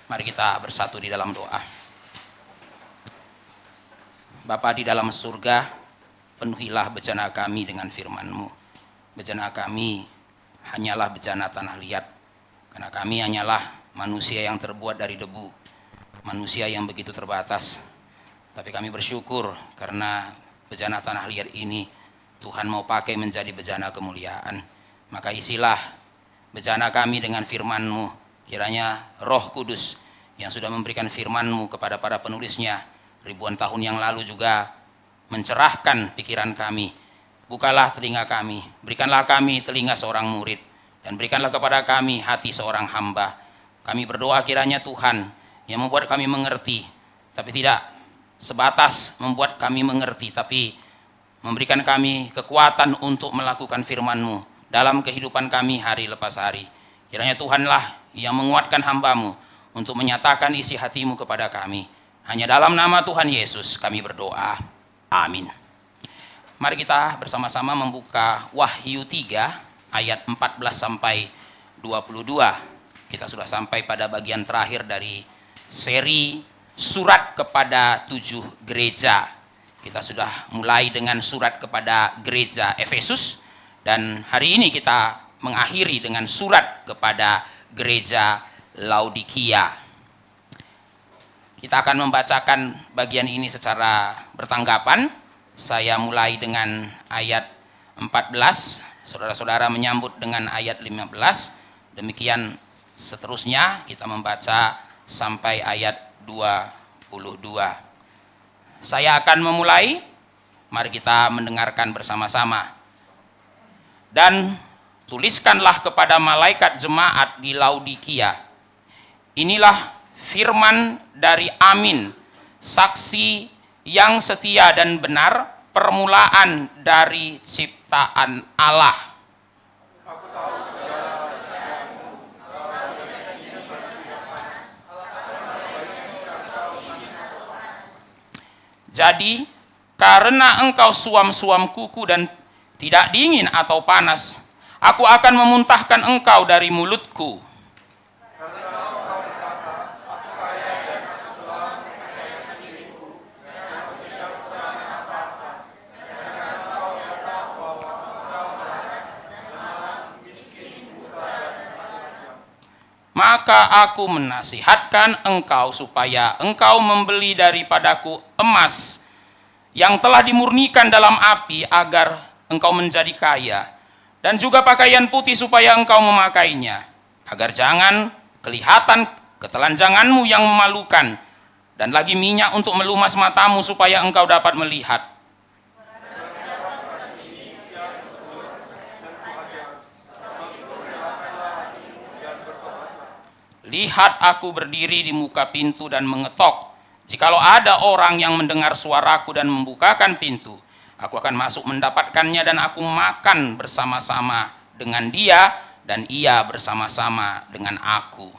Mari kita bersatu di dalam doa. Bapa di dalam surga, penuhilah bejana kami dengan firman-Mu. Bejana kami hanyalah bejana tanah liat, karena kami hanyalah manusia yang terbuat dari debu, manusia yang begitu terbatas. Tapi kami bersyukur karena bejana tanah liat ini Tuhan mau pakai menjadi bejana kemuliaan. Maka isilah bejana kami dengan firman-Mu. Kiranya Roh Kudus yang sudah memberikan firman-Mu kepada para penulisnya ribuan tahun yang lalu juga mencerahkan pikiran kami. Bukalah telinga kami, berikanlah kami telinga seorang murid, dan berikanlah kepada kami hati seorang hamba. Kami berdoa kiranya Tuhan yang membuat kami mengerti, tapi tidak sebatas membuat kami mengerti, tapi memberikan kami kekuatan untuk melakukan firman-Mu dalam kehidupan kami hari lepas hari. Kiranya Tuhanlah yang menguatkan hamba-Mu untuk menyatakan isi hati-Mu kepada kami. Hanya dalam nama Tuhan Yesus kami berdoa. Amin. Mari kita bersama-sama membuka Wahyu 3 ayat 14 sampai 22. Kita sudah sampai pada bagian terakhir dari seri surat kepada 7 gereja. Kita sudah mulai dengan surat kepada gereja Efesus, dan hari ini kita mengakhiri dengan surat kepada gereja Laodikia. Kita akan membacakan bagian ini secara bertanggapan. Saya mulai dengan ayat 14, saudara-saudara menyambut dengan ayat 15. Demikian seterusnya kita membaca sampai ayat 22. Saya akan memulai, mari kita mendengarkan bersama-sama. Dan tuliskanlah kepada malaikat jemaat di Laodikia, inilah firman dari Amin, saksi yang setia dan benar, permulaan dari ciptaan Allah. Jadi, karena engkau suam-suam kuku dan tidak dingin atau panas, aku akan memuntahkan engkau dari mulutku. Maka aku menasihatkan engkau supaya engkau membeli daripadaku emas yang telah dimurnikan dalam api agar engkau menjadi kaya, dan juga pakaian putih supaya engkau memakainya, agar jangan kelihatan ketelanjanganmu yang memalukan, dan lagi minyak untuk melumas matamu supaya engkau dapat melihat. Lihat, aku berdiri di muka pintu dan mengetok. Jikalau ada orang yang mendengar suaraku dan membukakan pintu, aku akan masuk mendapatkannya dan aku makan bersama-sama dengan dia dan ia bersama-sama dengan aku.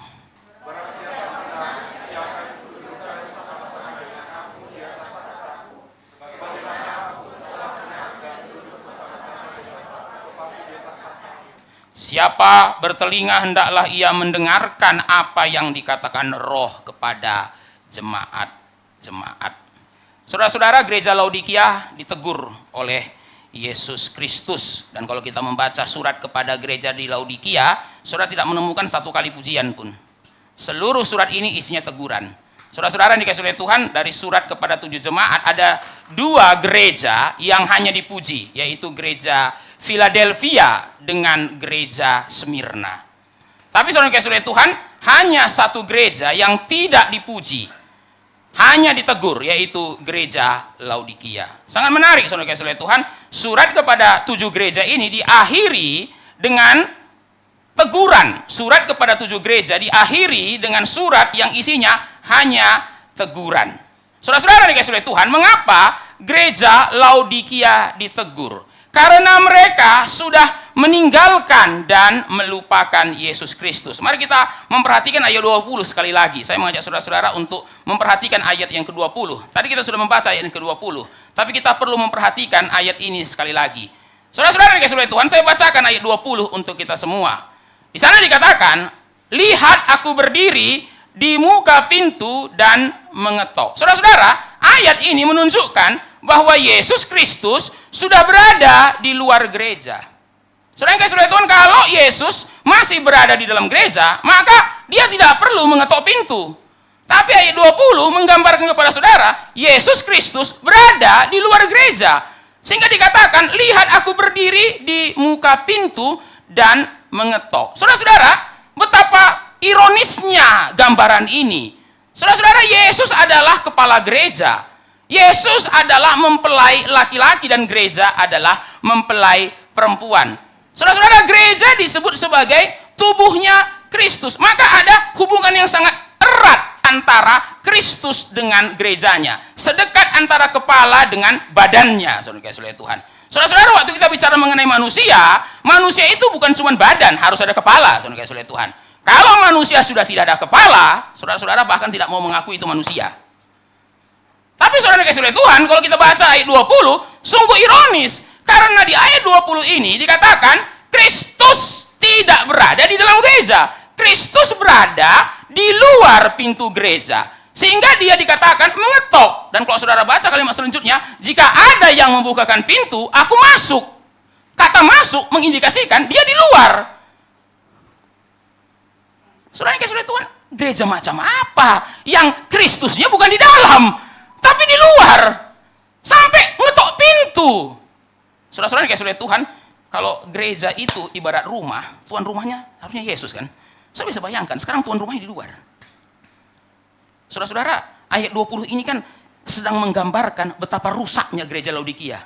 Siapa bertelinga hendaklah ia mendengarkan apa yang dikatakan Roh kepada jemaat-jemaat. Saudara-saudara, gereja Laodikia ditegur oleh Yesus Kristus. Dan kalau kita membaca surat kepada gereja di Laodikia, saudara tidak menemukan satu kali pujian pun. Seluruh surat ini isinya teguran. Saudara-saudara yang dikasihi oleh Tuhan, dari surat kepada 7 jemaat ada 2 gereja yang hanya dipuji, yaitu gereja Philadelphia dengan gereja Smyrna. Tapi saudara dikasihi oleh Tuhan, hanya satu gereja yang tidak dipuji, hanya ditegur, yaitu gereja Laodikia. Sangat menarik saudara dikasihi oleh Tuhan, surat kepada 7 gereja ini diakhiri dengan teguran. Surat kepada 7 gereja diakhiri dengan surat yang isinya hanya teguran. Saudara-saudara dikasihi oleh Tuhan, mengapa gereja Laodikia ditegur? Karena mereka sudah meninggalkan dan melupakan Yesus Kristus. Mari kita memperhatikan ayat 20 sekali lagi. Saya mengajak saudara-saudara untuk memperhatikan ayat yang ke-20. Tadi kita sudah membaca ayat yang ke-20, tapi kita perlu memperhatikan ayat ini sekali lagi. Saudara-saudara dikasihi oleh Tuhan, saya bacakan ayat 20 untuk kita semua. Di sana dikatakan, lihat aku berdiri di muka pintu dan mengetok. Saudara-saudara, ayat ini menunjukkan bahwa Yesus Kristus sudah berada di luar gereja. Saudara yang kasih oleh Tuhan, kalau Yesus masih berada di dalam gereja, maka dia tidak perlu mengetok pintu. Tapi ayat 20 menggambarkan kepada saudara, Yesus Kristus berada di luar gereja. Sehingga dikatakan, lihat aku berdiri di muka pintu dan mengetok. Saudara-saudara, betapa ironisnya gambaran ini. Saudara-saudara, Yesus adalah kepala gereja. Yesus adalah mempelai laki-laki dan gereja adalah mempelai perempuan. Saudara-saudara, gereja disebut sebagai tubuhnya Kristus. Maka ada hubungan yang sangat erat antara Kristus dengan gerejanya. Sedekat antara kepala dengan badannya, saudara-saudara Tuhan. Saudara-saudara, waktu kita bicara mengenai manusia, manusia itu bukan cuma badan, harus ada kepala, saudara-saudara Tuhan. Kalau manusia sudah tidak ada kepala, saudara-saudara bahkan tidak mau mengakui itu manusia. Tapi saudara-saudara Tuhan, kalau kita baca ayat 20, sungguh ironis. Karena di ayat 20 ini dikatakan, Kristus tidak berada di dalam gereja. Kristus berada di luar pintu gereja. Sehingga dia dikatakan mengetok. Dan kalau saudara baca kalimat selanjutnya, jika ada yang membukakan pintu, aku masuk. Kata masuk mengindikasikan dia di luar. Saudara yang kasih Tuhan, gereja macam apa yang Kristusnya bukan di dalam, tapi di luar? Sampai ngetok pintu. Saudara-saudara yang kasih Tuhan, kalau gereja itu ibarat rumah, tuan rumahnya harusnya Yesus kan? Saya bisa bayangkan, sekarang tuan rumahnya di luar. Saudara-saudara, ayat 20 ini kan sedang menggambarkan betapa rusaknya gereja Laodikia.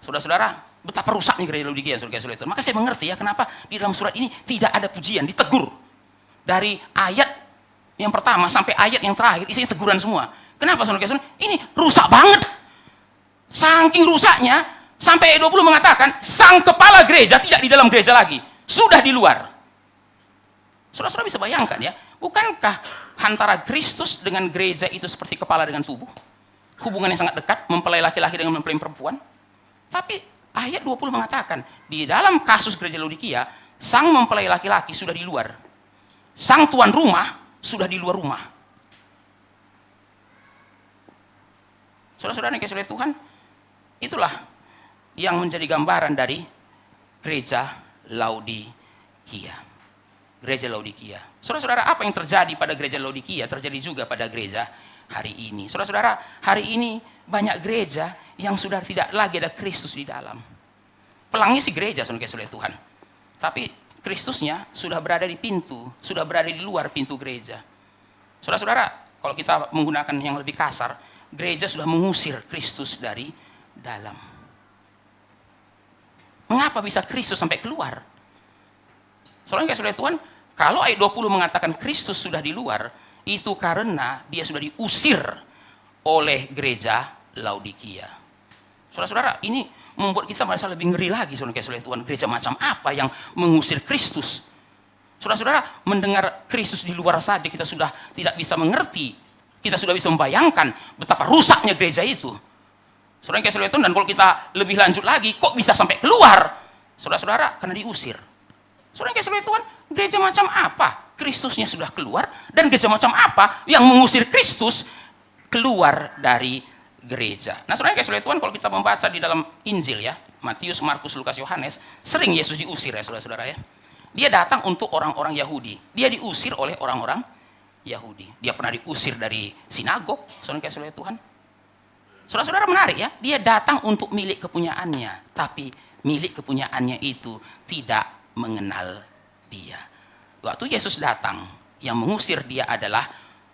Saudara-saudara, betapa rusaknya gereja Laodikia, saudara-saudara. Maka saya mengerti ya kenapa di dalam surat ini tidak ada pujian, ditegur. Dari ayat yang pertama sampai ayat yang terakhir isinya teguran semua. Kenapa saudara-saudara? Ini rusak banget. Saking rusaknya sampai ayat 20 mengatakan sang kepala gereja tidak di dalam gereja lagi, sudah di luar. Saudara-saudara bisa bayangkan ya, bukankah antara Kristus dengan gereja itu seperti kepala dengan tubuh? Hubungan yang sangat dekat, mempelai laki-laki dengan mempelai perempuan. Tapi ayat 20 mengatakan, di dalam kasus gereja Laodikia, sang mempelai laki-laki sudah di luar. Sang tuan rumah sudah di luar rumah. Saudara-saudara yang kasih oleh Tuhan, itulah yang menjadi gambaran dari gereja Laodikia. Gereja Laodikia. Saudara-saudara, apa yang terjadi pada gereja Laodikia terjadi juga pada gereja hari ini. Saudara-saudara, hari ini banyak gereja yang sudah tidak lagi ada Kristus di dalam. Pelangnya si gereja, saudara Tuhan. Tapi Kristusnya sudah berada di pintu, sudah berada di luar pintu gereja. Saudara-saudara, kalau kita menggunakan yang lebih kasar, gereja sudah mengusir Kristus dari dalam. Mengapa bisa Kristus sampai keluar? Soalnya saudara Tuhan, kalau ayat 20 mengatakan Kristus sudah di luar, itu karena dia sudah diusir oleh gereja Laodikia. Saudara-saudara, ini membuat kita merasa lebih ngeri lagi, saudara Tuhan. Gereja macam apa yang mengusir Kristus? Saudara-saudara, mendengar Kristus di luar saja kita sudah tidak bisa mengerti. Kita sudah bisa membayangkan betapa rusaknya gereja itu. Saudara Tuhan, dan kalau kita lebih lanjut lagi, kok bisa sampai keluar? Saudara-saudara, karena diusir. Saudara Tuhan, gereja macam apa? Kristusnya sudah keluar, dan gereja macam apa yang mengusir Kristus keluar dari gereja. Nah, saudara Tuhan, kalau kita membaca di dalam Injil ya, Matius, Markus, Lukas, Yohanes, sering Yesus diusir ya, saudara-saudara ya. Dia datang untuk orang-orang Yahudi. Dia diusir oleh orang-orang Yahudi. Dia pernah diusir dari sinagog, saudara Tuhan. Saudara-saudara, menarik ya, dia datang untuk milik kepunyaannya, tapi milik kepunyaannya itu tidak mengenal dia. Waktu Yesus datang, yang mengusir dia adalah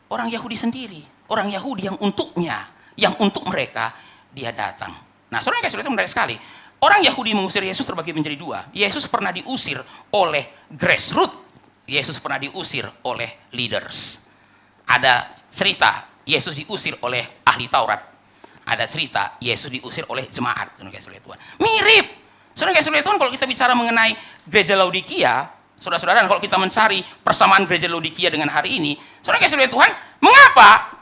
orang Yahudi sendiri, orang Yahudi yang untuknya, yang untuk mereka dia datang. Nah, saudara itu menarik sekali. Orang Yahudi mengusir Yesus terbagi menjadi dua. Yesus pernah diusir oleh grassroots, Yesus pernah diusir oleh leaders. Ada cerita Yesus diusir oleh ahli Taurat. Ada cerita Yesus diusir oleh jemaat. Saudara Tuhan. Mirip. Saudara Tuhan, kalau kita bicara mengenai gereja Laodikia, saudara-saudara, dan kalau kita mencari persamaan gereja Laodikia dengan hari ini, saudara Tuhan, mengapa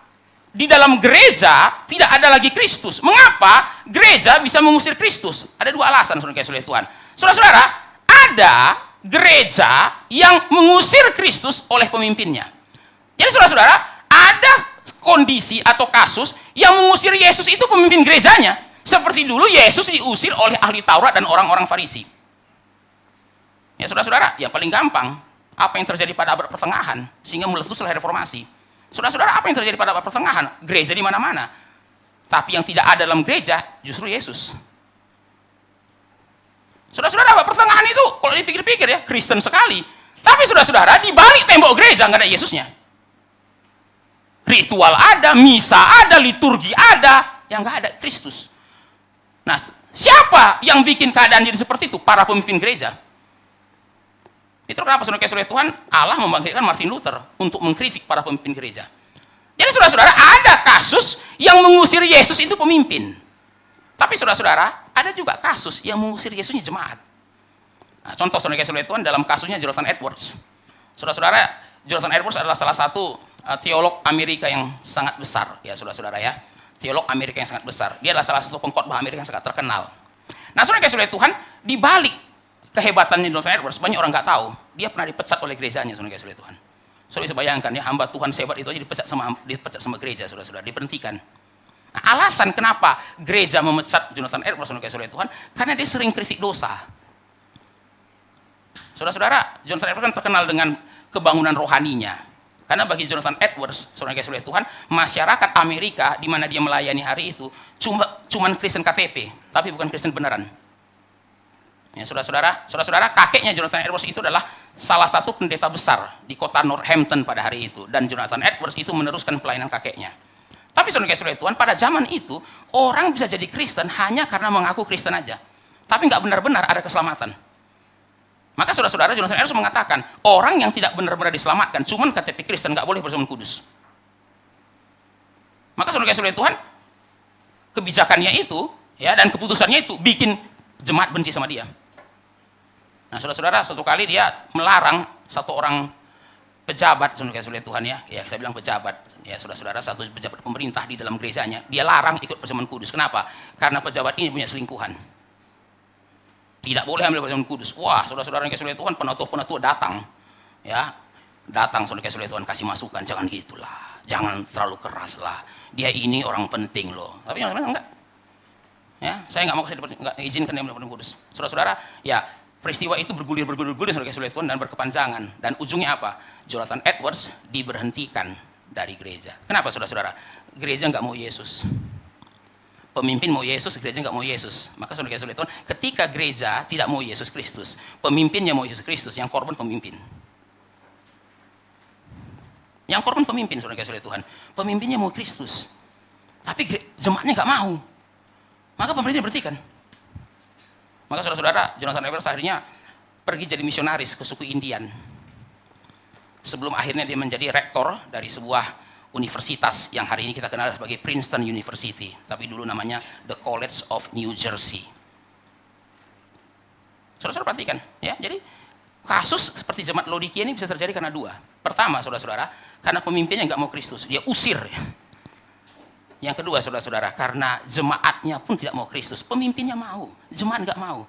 di dalam gereja tidak ada lagi Kristus? Mengapa gereja bisa mengusir Kristus? Ada dua alasan, saudara Tuhan. Saudara-saudara, ada gereja yang mengusir Kristus oleh pemimpinnya. Jadi saudara-saudara, ada kondisi atau kasus yang mengusir Yesus itu pemimpin gerejanya. Seperti dulu Yesus diusir oleh ahli Taurat dan orang-orang Farisi. Ya saudara-saudara, yang paling gampang, apa yang terjadi pada abad pertengahan, sehingga meletuslah reformasi. Saudara-saudara, apa yang terjadi pada abad pertengahan? Gereja di mana-mana. Tapi yang tidak ada dalam gereja, justru Yesus. Saudara-saudara, abad pertengahan itu, kalau dipikir-pikir ya, Kristen sekali. Tapi saudara-saudara, di balik tembok gereja nggak ada Yesusnya. Ritual ada, misa ada, liturgi ada, yang nggak ada Kristus. Nah, siapa yang bikin keadaan jadi seperti itu? Para pemimpin gereja. Itu kenapa saudara-saudara Tuhan, Allah membangkitkan Martin Luther untuk mengkritik para pemimpin gereja. Jadi saudara-saudara, ada kasus yang mengusir Yesus itu pemimpin. Tapi saudara-saudara, ada juga kasus yang mengusir Yesusnya jemaat. Nah, contoh saudara-saudara Tuhan dalam kasusnya Jonathan Edwards. Saudara-saudara, Jonathan Edwards adalah salah satu teolog Amerika yang sangat besar, ya saudara-saudara ya. Teolog Amerika yang sangat besar. Dia adalah salah satu pengkhotbah Amerika yang sangat terkenal. Nah, saudara-saudara Tuhan, di balik kehebatannya Jonathan Edwards, banyak orang nggak tahu, dia pernah dipecat oleh gerejanya, saudara-saudara Tuhan. Saudara bisa bayangkan ya, hamba Tuhan sehebat itu aja dipecat sama gereja, saudara-saudara, diberhentikan. Nah, alasan kenapa gereja memecat Jonathan Edwards, saudara-saudara Tuhan, karena dia sering kritik dosa. Saudara-saudara, Jonathan Edwards kan terkenal dengan kebangunan rohaninya. Karena bagi Jonathan Edwards, saudara-saudara Tuhan, masyarakat Amerika di mana dia melayani hari itu cuman Kristen KTP, tapi bukan Kristen beneran. Ya, saudara-saudara, kakeknya Jonathan Edwards itu adalah salah satu pendeta besar di kota Northampton pada hari itu, dan Jonathan Edwards itu meneruskan pelayanan kakeknya. Tapi saudara-saudara Tuhan, pada zaman itu orang bisa jadi Kristen hanya karena mengaku Kristen aja, tapi nggak benar-benar ada keselamatan. Maka saudara-saudara, Jonathan Edwards mengatakan orang yang tidak benar-benar diselamatkan cuman KTP Kristen nggak boleh bersamaan kudus. Maka saudara-saudara Tuhan, kebijakannya itu ya dan keputusannya itu bikin jemaat benci sama dia. Nah, saudara-saudara, satu kali dia melarang satu orang pejabat, saudara-saudara Tuhan ya, saya bilang pejabat, ya saudara-saudara, satu pejabat pemerintah di dalam gerejanya, dia larang ikut perjamuan kudus. Kenapa? Karena pejabat ini punya selingkuhan. Tidak boleh ambil perjamuan kudus. Wah, saudara-saudara yang saudara Tuhan, penatua-penatua datang, ya, saudara-saudara Tuhan kasih masukan, jangan gitulah, jangan terlalu keras lah. Dia ini orang penting loh. Tapi yang enggak. Ya, saya nggak mau nggak izinkan dia perjamuan kudus. Saudara-saudara, ya peristiwa itu bergulir saudara-saudara Tuhan dan berkepanjangan. Dan ujungnya apa? Jonathan Edwards diberhentikan dari gereja. Kenapa saudara-saudara? Gereja nggak mau Yesus. Pemimpin mau Yesus, gereja nggak mau Yesus. Maka saudara-saudara Tuhan, ketika gereja tidak mau Yesus Kristus, pemimpinnya mau Yesus Kristus, yang korban pemimpin. Yang korban pemimpin, saudara-saudara Tuhan. Pemimpinnya mau Kristus. Tapi jemaatnya nggak mau. Maka pemerintah berhentikan. Maka saudara-saudara, Jonathan Edwards akhirnya pergi jadi misionaris ke suku Indian. Sebelum akhirnya dia menjadi rektor dari sebuah universitas yang hari ini kita kenal sebagai Princeton University, tapi dulu namanya The College of New Jersey. Saudara-saudara perhatikan, ya. Jadi kasus seperti jemaat Laodikia ini bisa terjadi karena dua. Pertama, saudara-saudara, karena pemimpinnya nggak mau Kristus, dia usir. Yang kedua, saudara-saudara, karena jemaatnya pun tidak mau Kristus, pemimpinnya mau, jemaat nggak mau.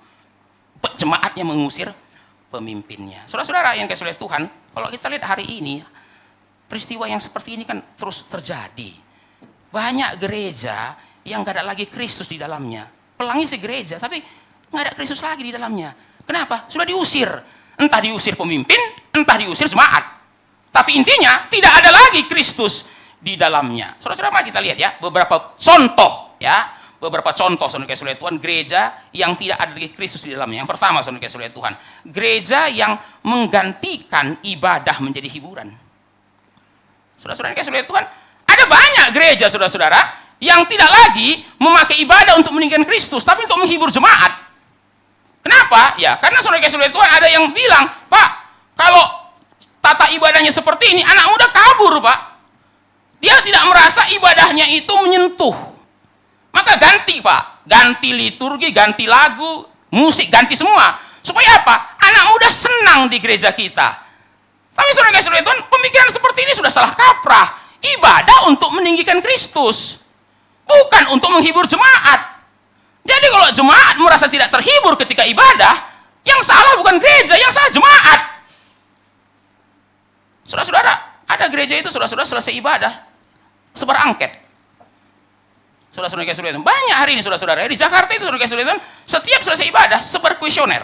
Jemaatnya mengusir pemimpinnya. Saudara-saudara yang kasih oleh Tuhan, kalau kita lihat hari ini, peristiwa yang seperti ini kan terus terjadi. Banyak gereja yang nggak ada lagi Kristus di dalamnya. Pelangi gereja, tapi nggak ada Kristus lagi di dalamnya. Kenapa? Sudah diusir. Entah diusir pemimpin, entah diusir jemaat. Tapi intinya tidak ada lagi Kristus di dalamnya. Saudara-saudara, mari kita lihat ya beberapa contoh ya. Beberapa contoh saudara-saudara Tuhan gereja yang tidak ada lagi Kristus di dalamnya. Yang pertama saudara-saudara Tuhan, gereja yang menggantikan ibadah menjadi hiburan. Saudara-saudara Tuhan, ada banyak gereja saudara-saudara yang tidak lagi memakai ibadah untuk meninggikan Kristus, tapi untuk menghibur jemaat. Kenapa? Ya, karena saudara-saudara Tuhan ada yang bilang, Pak, kalau tata ibadahnya seperti ini, anak muda kabur, Pak. Dia tidak merasa ibadahnya itu menyentuh. Maka ganti, Pak. Ganti liturgi, ganti lagu, musik, ganti semua. Supaya apa? Anak muda senang di gereja kita. Tapi saudara-saudara Tuhan, pemikiran seperti ini sudah salah kaprah. Ibadah untuk meninggikan Kristus, bukan untuk menghibur jemaat. Jadi kalau jemaat merasa tidak terhibur ketika ibadah, yang salah bukan gereja, yang salah jemaat. Saudara-saudara, ada gereja gereja itu saudara-saudara selesai ibadah, sebar angket. Saudara-saudara kasih Tuhan, banyak hari ini saudara-saudara, di Jakarta itu saudara kasih Tuhan, setiap selesai ibadah, sebar kuesioner.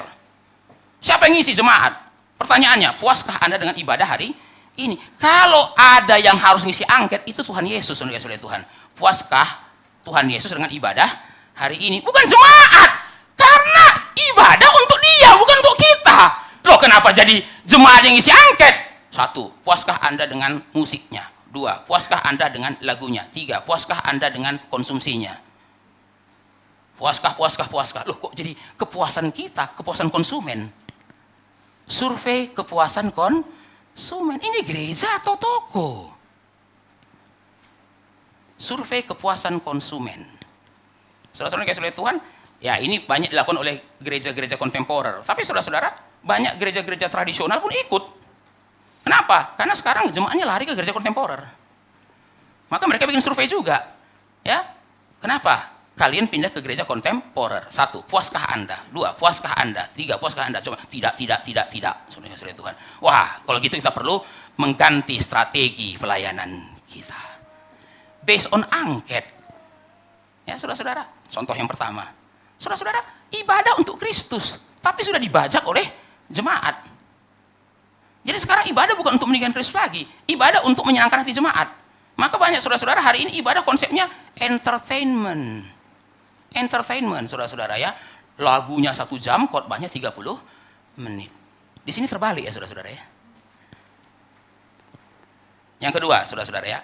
Siapa yang ngisi jemaat? Pertanyaannya, puaskah Anda dengan ibadah hari ini? Kalau ada yang harus ngisi angket, itu Tuhan Yesus, saudara kasih Tuhan. Puaskah Tuhan Yesus dengan ibadah hari ini? Bukan jemaat, karena ibadah untuk dia, bukan untuk kita. Loh, kenapa jadi jemaat yang ngisi angket? 1, puaskah Anda dengan musiknya? 2, puaskah Anda dengan lagunya? 3, puaskah Anda dengan konsumsinya? Puaskah. Loh, kok jadi kepuasan kita, kepuasan konsumen? Survei kepuasan konsumen. Ini gereja atau toko? Survei kepuasan konsumen. Saudara-saudara kasih oleh Tuhan, ya ini banyak dilakukan oleh gereja-gereja kontemporer. Tapi saudara-saudara, banyak gereja-gereja tradisional pun ikut. Kenapa? Karena sekarang jemaatnya lari ke gereja kontemporer. Maka mereka bikin survei juga. Ya, kenapa? Kalian pindah ke gereja kontemporer. 1, puaskah Anda? 2, puaskah Anda? 3, puaskah Anda? Coba, tidak. Saudara Tuhan. Wah, kalau gitu kita perlu mengganti strategi pelayanan kita. Based on angket. Ya, saudara-saudara. Contoh yang pertama. Saudara-saudara, ibadah untuk Kristus. Tapi sudah dibajak oleh jemaat. Jadi sekarang ibadah bukan untuk meninggikan Kristus lagi. Ibadah untuk menyenangkan hati jemaat. Maka banyak saudara-saudara hari ini ibadah konsepnya entertainment. Entertainment, saudara-saudara ya. Lagunya 1 jam, khotbahnya 30 menit. Di sini terbalik ya saudara-saudara ya. Yang kedua, saudara-saudara ya.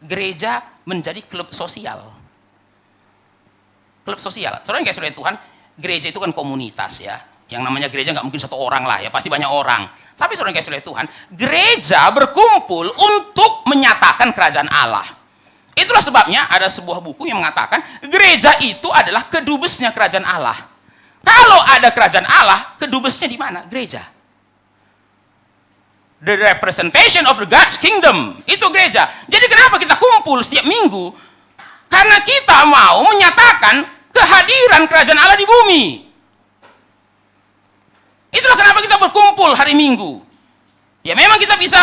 Gereja menjadi klub sosial. Klub sosial. Saudara yang kasih oleh Tuhan, gereja itu kan komunitas ya. Yang namanya gereja nggak mungkin 1 orang lah ya, pasti banyak orang. Tapi saudara yang kasih oleh Tuhan, gereja berkumpul untuk menyatakan kerajaan Allah. Itulah sebabnya ada sebuah buku yang mengatakan gereja itu adalah kedubesnya kerajaan Allah. Kalau ada kerajaan Allah, kedubesnya di mana? Gereja. The representation of the God's kingdom, itu gereja. Jadi kenapa kita kumpul setiap minggu? Karena kita mau menyatakan kehadiran kerajaan Allah di bumi. Itulah kenapa kita berkumpul hari Minggu. Ya memang kita bisa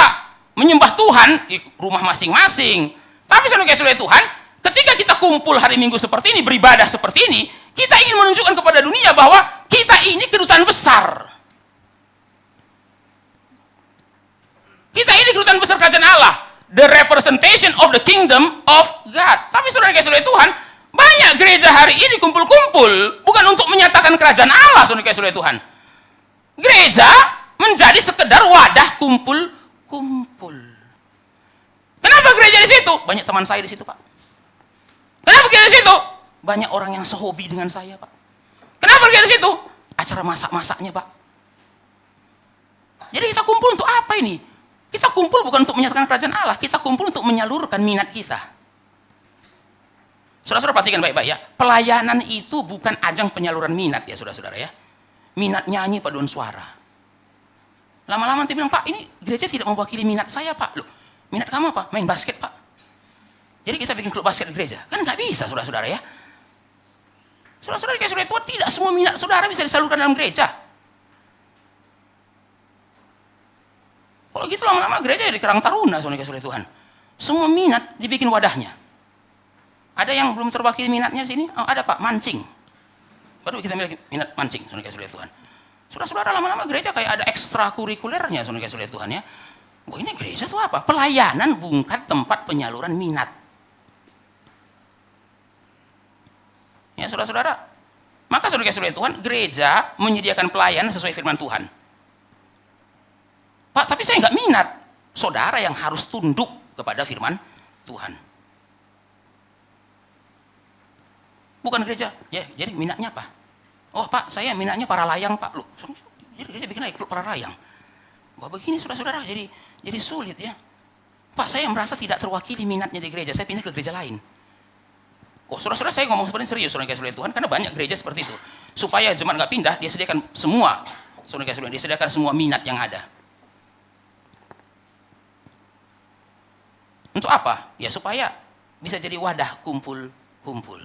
menyembah Tuhan di rumah masing-masing. Tapi saudara kasih oleh Tuhan, ketika kita kumpul hari Minggu seperti ini, beribadah seperti ini, kita ingin menunjukkan kepada dunia bahwa kita ini kedutaan besar. Kita ini kedutaan besar kerajaan Allah. The representation of the kingdom of God. Tapi saudara kasih oleh Tuhan, banyak gereja hari ini kumpul-kumpul bukan untuk menyatakan kerajaan Allah, saudara kasih oleh Tuhan. Gereja menjadi sekedar wadah kumpul-kumpul. Kenapa gereja di situ? Banyak teman saya di situ, Pak. Kenapa gereja di situ? Banyak orang yang sehobi dengan saya, Pak. Kenapa gereja di situ? Acara masak-masaknya, Pak. Jadi kita kumpul untuk apa ini? Kita kumpul bukan untuk menyatakan kerajaan Allah, kita kumpul untuk menyalurkan minat kita. Saudara-saudara perhatikan baik-baik ya. Pelayanan itu bukan ajang penyaluran minat ya, saudara-saudara ya. Minat nyanyi paduan suara. Lama-lama nanti bilang, Pak, ini gereja tidak mewakili minat saya, Pak. Loh, minat kamu apa? Main basket, Pak. Jadi kita bikin klub basket di gereja. Kan nggak bisa, saudara-saudara ya. Saudara-saudara dikasih oleh Tuhan, tidak semua minat saudara bisa disalurkan dalam gereja. Kalau gitu lama-lama gereja jadi Karang Taruna, saudara dikasih oleh Tuhan. Semua minat dibikin wadahnya. Ada yang belum terwakili minatnya di sini? Oh, ada, Pak, mancing. Baru kita miliki minat mancing, saudara kasih oleh Tuhan. Saudara-saudara lama-lama gereja kayak ada ekstrakurikulernya, saudara kasih oleh Tuhan ya. Wah, ini gereja itu apa? Pelayanan bukan tempat penyaluran minat. Ya saudara-saudara. Maka saudara kasih oleh Tuhan, gereja menyediakan pelayanan sesuai firman Tuhan. Pak, tapi saya nggak minat. Saudara yang harus tunduk kepada firman Tuhan. Bukan gereja, ya, jadi minatnya apa? Oh Pak, saya minatnya para layang Pak. Loh, jadi gereja bikin lagi klub para layang. Wah begini saudara-saudara, jadi sulit ya. Pak, saya merasa tidak terwakili minatnya di gereja, saya pindah ke gereja lain. Oh saudara-saudara, saya ngomong seperti serius, saudara kasih oleh Tuhan, karena banyak gereja seperti itu. Supaya jemaat nggak pindah, dia sediakan semua, saudara kasih oleh Tuhan, dia sediakan semua minat yang ada. Untuk apa? Ya supaya bisa jadi wadah kumpul-kumpul.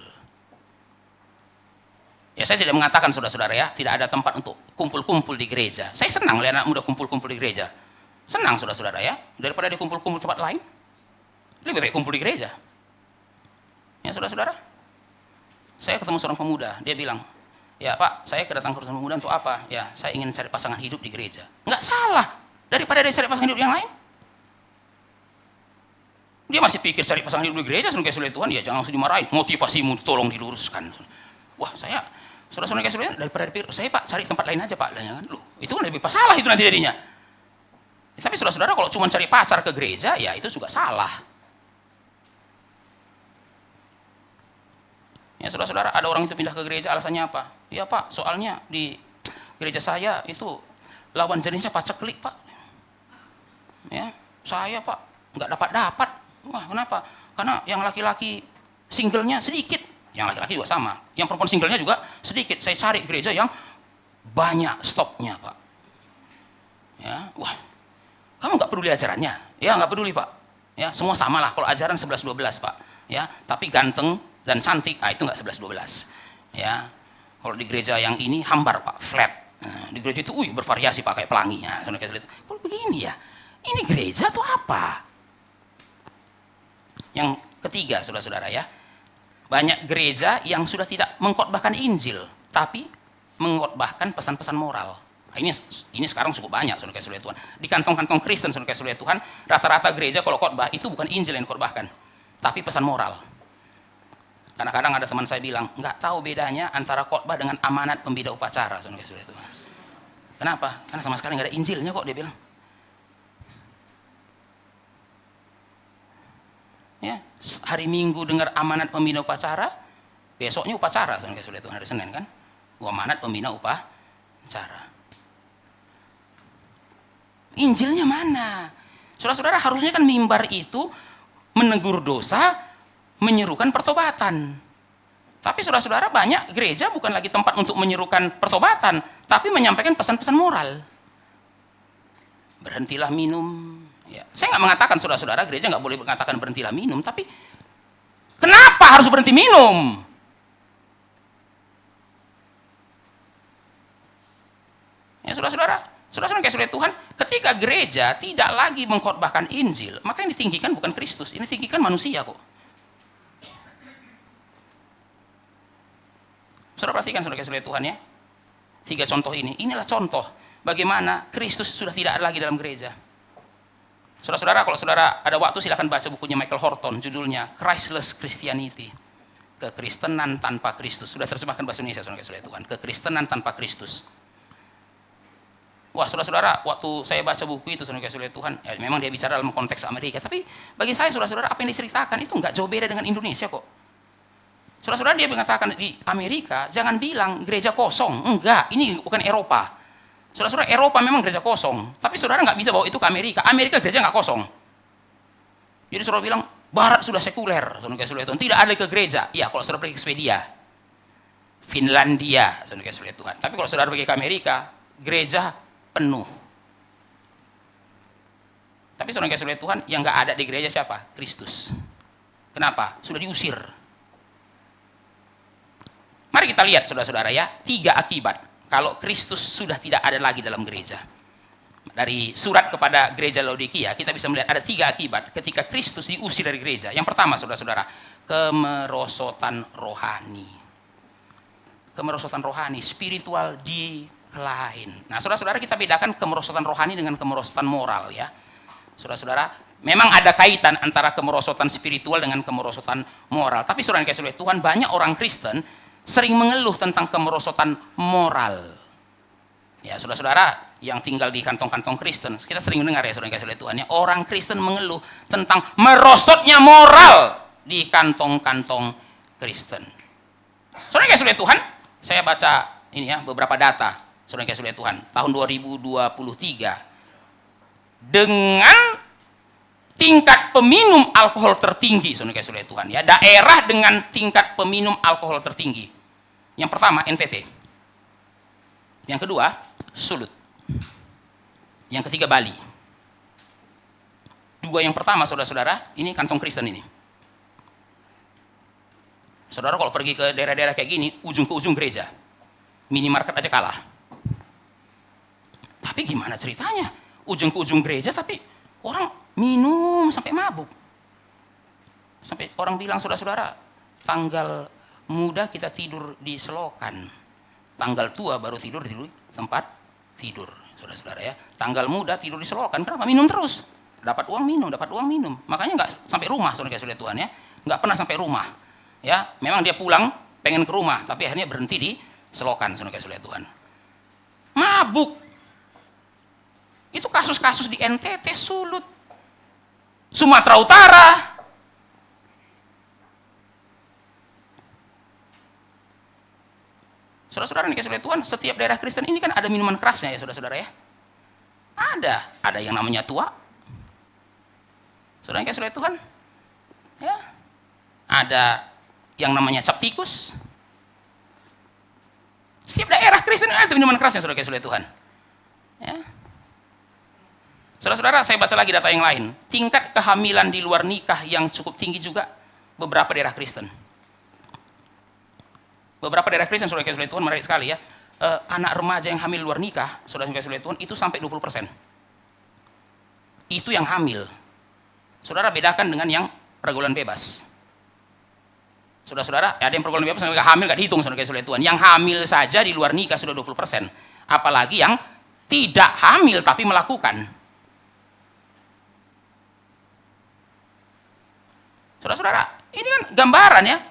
Ya saya tidak mengatakan saudara-saudara ya, tidak ada tempat untuk kumpul-kumpul di gereja. Saya senang lihat anak muda kumpul-kumpul di gereja. Senang saudara-saudara ya, daripada dia kumpul-kumpul tempat lain, lebih baik kumpul di gereja. Ya saudara-saudara, saya ketemu seorang pemuda, dia bilang, ya Pak, saya kedatang ke pemuda untuk apa? Ya, saya ingin cari pasangan hidup di gereja. Nggak salah, daripada dia cari pasangan hidup yang lain. Dia masih pikir cari pasangan hidup di gereja, saudara kasih Tuhan, ya jangan langsung dimarahin, motivasimu tolong diluruskan. Wah, saya, saudara-saudara kasih Tuhan, daripada dipikir, saya Pak cari tempat lain aja Pak. Loh, itu kan lebih salah itu nanti jadinya. Tapi saudara-saudara kalau cuma cari pacar ke gereja, ya itu juga salah. Ya saudara-saudara, ada orang itu pindah ke gereja alasannya apa? Ya Pak, soalnya di gereja saya itu lawan jenisnya paceklik Pak. Ya, saya Pak nggak dapat. Wah, kenapa? Karena yang laki-laki singlenya sedikit, yang laki-laki juga sama. Yang perempuan singlenya juga sedikit. Saya cari gereja yang banyak stoknya Pak. Ya, wah, kamu nggak peduli ajarannya? Ya nggak peduli Pak. Ya semua sama lah. Kalau ajaran 11-12 Pak. Ya, tapi ganteng dan cantik, itu nggak 11-12. Ya, kalau di gereja yang ini hambar Pak, flat. Nah, di gereja itu, bervariasi Pak kayak pelanginya. Kalau begini ya, ini gereja atau apa? Yang ketiga, saudara-saudara ya, banyak gereja yang sudah tidak mengkhotbahkan Injil, tapi mengkhotbahkan pesan-pesan moral. Nah, ini sekarang cukup banyak, saudara kasih Tuhan. Di kantong-kantong Kristen, saudara kasih Tuhan, rata-rata gereja kalau khotbah itu bukan Injil yang dikhotbahkan, tapi pesan moral. Kadang-kadang ada teman saya bilang, nggak tahu bedanya antara khotbah dengan amanat pembina upacara, saudara kasih Tuhan. Kenapa? Karena sama sekali nggak ada Injilnya kok, dia bilang. Ya, hari Minggu dengar amanat pembina upacara, besoknya upacara, saudara kasih Tuhan, hari Senin kan, amanat pembina upacara. Injilnya mana? Saudara-saudara, harusnya kan mimbar itu menegur dosa, menyerukan pertobatan. Tapi saudara-saudara, banyak gereja bukan lagi tempat untuk menyerukan pertobatan, tapi menyampaikan pesan-pesan moral. Berhentilah minum. Ya, saya nggak mengatakan saudara-saudara gereja nggak boleh mengatakan berhentilah minum, tapi kenapa harus berhenti minum? Ya saudara-saudara kayak saudara Tuhan, ketika gereja tidak lagi mengkhotbahkan Injil, maka yang ditinggikan bukan Kristus, ini ditinggikan manusia kok. Saudara perhatikan saudara kayak saudara Tuhan ya, 3 contoh ini, inilah contoh bagaimana Kristus sudah tidak ada lagi dalam gereja. Saudara-saudara, kalau saudara ada waktu silakan baca bukunya Michael Horton, judulnya Christless Christianity, kekristenan tanpa Kristus. Sudah terjemahkan bahasa Indonesia saudara kayak saudara Tuhan, kekristenan tanpa Kristus. Wah, saudara-saudara, waktu saya baca buku itu, saudara Tuhan, ya, memang dia bicara dalam konteks Amerika, tapi bagi saya, saudara-saudara, apa yang diceritakan itu nggak jauh beda dengan Indonesia kok. Saudara-saudara, dia mengatakan di Amerika, jangan bilang gereja kosong. Enggak, ini bukan Eropa. Saudara-saudara, Eropa memang gereja kosong, tapi saudara nggak bisa bawa itu ke Amerika. Amerika gereja nggak kosong. Jadi saudara bilang, Barat sudah sekuler, saudara Tuhan, tidak ada ke gereja. Iya, kalau saudara pergi ke Swedia, Finlandia, saudara Tuhan. Tapi kalau saudara pergi ke Amerika, gereja penuh. Tapi saudara Tuhan, yang nggak ada di gereja siapa? Kristus. Kenapa? Sudah diusir. Mari kita lihat saudara-saudara ya, 3 akibat kalau Kristus sudah tidak ada lagi dalam gereja. Dari surat kepada gereja Laodikia kita bisa melihat ada 3 akibat ketika Kristus diusir dari gereja. Yang pertama saudara-saudara, kemerosotan rohani. Kemerosotan rohani, spiritual decline. Nah saudara-saudara, kita bedakan kemerosotan rohani dengan kemerosotan moral ya. Saudara-saudara, memang ada kaitan antara kemerosotan spiritual dengan kemerosotan moral. Tapi saudara kasih Tuhan, banyak orang Kristen sering mengeluh tentang kemerosotan moral. Ya, saudara-saudara yang tinggal di kantong-kantong Kristen, kita sering mendengar ya saudara kasih Tuhan ya, orang Kristen mengeluh tentang merosotnya moral di kantong-kantong Kristen. Saudara kasih Tuhan, saya baca ini ya beberapa data saudara kasih Tuhan, tahun 2023 dengan tingkat peminum alkohol tertinggi, saudara kasih Tuhan ya, daerah dengan tingkat peminum alkohol tertinggi. Yang pertama NTT, yang kedua Sulut, yang ketiga Bali. 2 yang pertama saudara-saudara, ini kantong Kristen ini. Saudara kalau pergi ke daerah-daerah kayak gini, ujung ke ujung gereja, minimarket aja kalah. Tapi gimana ceritanya? ujung ke ujung gereja, tapi orang minum sampai mabuk. Sampai orang bilang, saudara-saudara, tanggal muda kita tidur di selokan, tanggal tua baru tidur di tempat tidur, saudara-saudara ya. Tanggal muda tidur di selokan, kenapa? Minum terus, dapat uang minum, makanya nggak sampai rumah, saudara-saudara Tuhan ya, nggak pernah sampai rumah ya. Memang dia pulang pengen ke rumah, tapi akhirnya berhenti di selokan, saudara-saudara Tuhan. Mabuk, itu kasus-kasus di NTT, Sulut, Sumatera Utara. Saudara-saudara nih, saudara Tuhan, setiap daerah Kristen ini kan ada minuman kerasnya ya, saudara-saudara ya. Ada yang namanya tua. Saudara saudara Tuhan, ya. Ada yang namanya cap tikus. Setiap daerah Kristen ada minuman kerasnya, saudara-saudara Tuhan. Ya. Saudara-saudara, saya baca lagi data yang lain. Tingkat kehamilan di luar nikah yang cukup tinggi juga beberapa daerah Kristen. Beberapa daerah Kristen, saudara-saudara Tuhan, menarik sekali ya. Anak remaja yang hamil luar nikah, saudara-saudara Tuhan, itu sampai 20%. Itu yang hamil. Saudara bedakan dengan yang pergaulan bebas. Saudara-saudara, ada yang pergaulan bebas, yang hamil nggak dihitung, saudara-saudara Tuhan. Yang hamil saja di luar nikah sudah 20%. Apalagi yang tidak hamil tapi melakukan. Saudara-saudara, ini kan gambaran ya,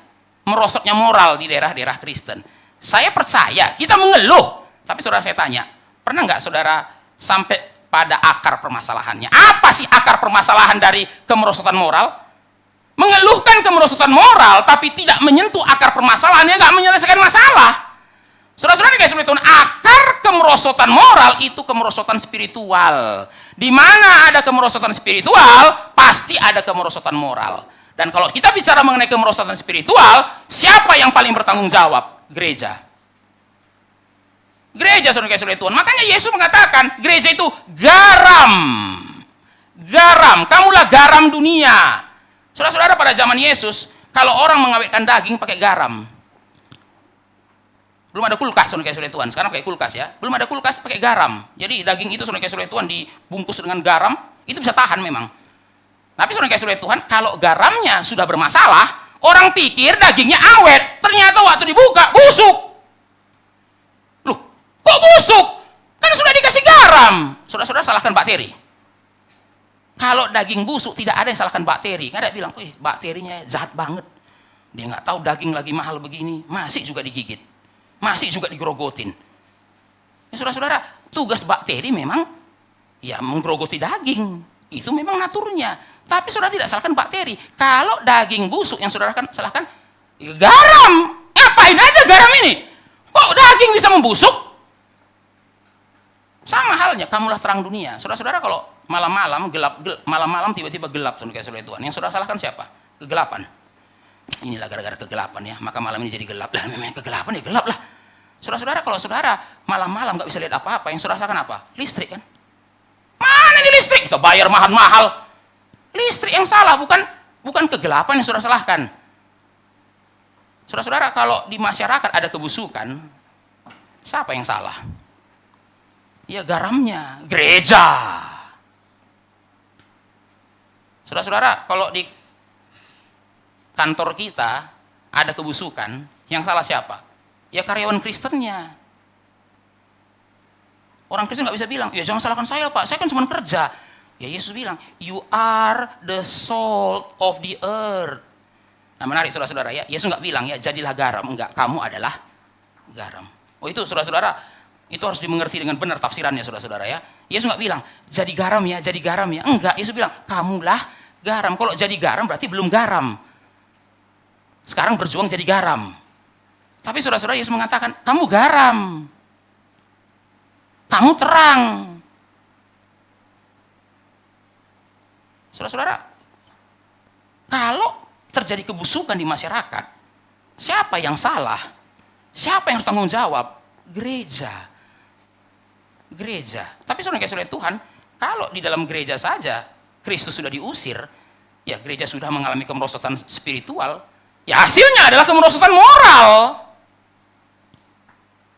merosotnya moral di daerah-daerah Kristen. Saya percaya, kita mengeluh. Tapi saudara, saya tanya, pernah nggak saudara sampai pada akar permasalahannya? Apa sih akar permasalahan dari kemerosotan moral? Mengeluhkan kemerosotan moral, tapi tidak menyentuh akar permasalahannya, nggak menyelesaikan masalah. Saudara-saudara, guys, akar kemerosotan moral itu kemerosotan spiritual. Di mana ada kemerosotan spiritual, pasti ada kemerosotan moral. Dan kalau kita bicara mengenai kemerosotan spiritual, siapa yang paling bertanggung jawab? Gereja. Gereja, saudara-saudara Tuhan. Makanya Yesus mengatakan, gereja itu garam. Garam, kamulah garam dunia. Saudara-saudara, pada zaman Yesus, kalau orang mengawetkan daging pakai garam. Belum ada kulkas, saudara-saudara Tuhan. Sekarang pakai kulkas ya. Belum ada kulkas, pakai garam. Jadi daging itu, saudara-saudara Tuhan, dibungkus dengan garam, itu bisa tahan memang. Tapi saudara-saudara Tuhan, kalau garamnya sudah bermasalah, orang pikir dagingnya awet, ternyata waktu dibuka busuk. Loh, kok busuk? Kan sudah dikasih garam. Saudara-saudara, salahkan bakteri. Kalau daging busuk, tidak ada yang salahkan bakteri. Ada yang bilang, bakterinya jahat banget. Dia nggak tahu daging lagi mahal begini, masih juga digigit, masih juga digerogotin. Ya, saudara-saudara, tugas bakteri memang ya menggerogoti daging. Itu memang naturnya. Tapi saudara tidak salahkan bakteri. Kalau daging busuk yang saudara salahkan, ya garam. Ngapain aja garam ini? Kok daging bisa membusuk? Sama halnya, kamulah terang dunia. Saudara-saudara, kalau malam-malam gelap, malam-malam tiba-tiba gelap, saudara Tuhan. Yang saudara salahkan siapa? Kegelapan. Inilah gara-gara kegelapan ya, maka malam ini jadi gelap. Lah memang kegelapan ya gelap lah. Saudara-saudara, kalau saudara malam-malam nggak bisa lihat apa-apa, yang saudara salahkan apa? Listrik kan? Mana ini listrik? Kita bayar mahal-mahal. Listrik yang salah, bukan kegelapan yang saudara salahkan. Saudara-saudara, kalau di masyarakat ada kebusukan, siapa yang salah? Ya garamnya, gereja. Saudara-saudara, kalau di kantor kita ada kebusukan, yang salah siapa? Ya karyawan Kristennya. Orang Kristen nggak bisa bilang, ya jangan salahkan saya Pak, saya kan cuma kerja. Ya Yesus bilang, you are the salt of the earth. Nah menarik saudara-saudara ya, Yesus nggak bilang ya jadilah garam, enggak, kamu adalah garam. Oh itu saudara-saudara, itu harus dimengerti dengan benar tafsirannya saudara-saudara ya. Yesus nggak bilang jadi garam ya, enggak. Yesus bilang kamulah garam. Kalau jadi garam berarti belum garam. Sekarang berjuang jadi garam. Tapi saudara-saudara, Yesus mengatakan kamu garam, kamu terang. Saudara-saudara, kalau terjadi kebusukan di masyarakat, siapa yang salah? Siapa yang harus tanggung jawab? Gereja. Gereja. Tapi saudara-saudara Tuhan, kalau di dalam gereja saja Kristus sudah diusir, ya gereja sudah mengalami kemerosotan spiritual, ya hasilnya adalah kemerosotan moral.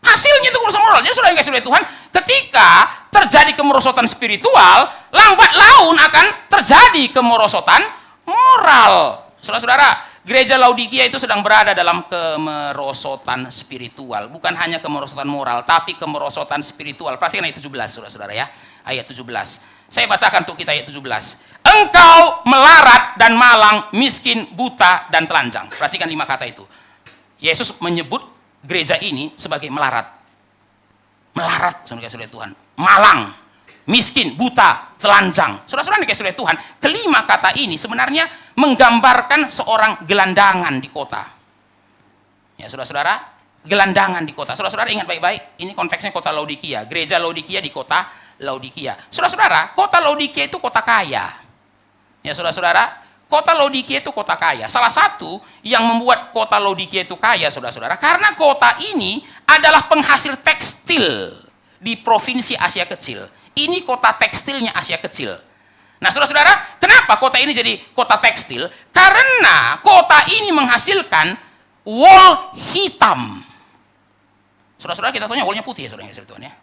Hasilnya itu kemerosotan moral. Jadi saudara yang kasih oleh Tuhan, ketika terjadi kemerosotan spiritual, lambat laun akan terjadi kemerosotan moral. Saudara-saudara, gereja Laodikia itu sedang berada dalam kemerosotan spiritual. Bukan hanya kemerosotan moral, tapi kemerosotan spiritual. Perhatikan ayat 17, saudara-saudara ya. Ayat 17. Saya bacakan untuk kita ayat 17. Engkau melarat dan malang, miskin, buta, dan telanjang. Perhatikan 5 kata itu. Yesus menyebut gereja ini sebagai melarat. Melarat, saudara-saudara Tuhan. Malang, miskin, buta, telanjang. Saudara-saudara dikasih oleh Tuhan, kelima kata ini sebenarnya menggambarkan seorang gelandangan di kota. Ya, saudara-saudara, gelandangan di kota. Saudara-saudara ingat baik-baik, ini konteksnya kota Laodikia. Gereja Laodikia di kota Laodikia. Saudara-saudara, kota Laodikia itu kota kaya. Ya, saudara-saudara, kota Laodikia itu kota kaya. Salah satu yang membuat kota Laodikia itu kaya, saudara-saudara, karena kota ini adalah penghasil tekstil di provinsi Asia Kecil. Ini kota tekstilnya Asia Kecil. Nah, saudara-saudara, kenapa kota ini jadi kota tekstil? Karena kota ini menghasilkan wol hitam. Saudara-saudara, kita tahunya wolnya putih ya, saudara-saudara ya.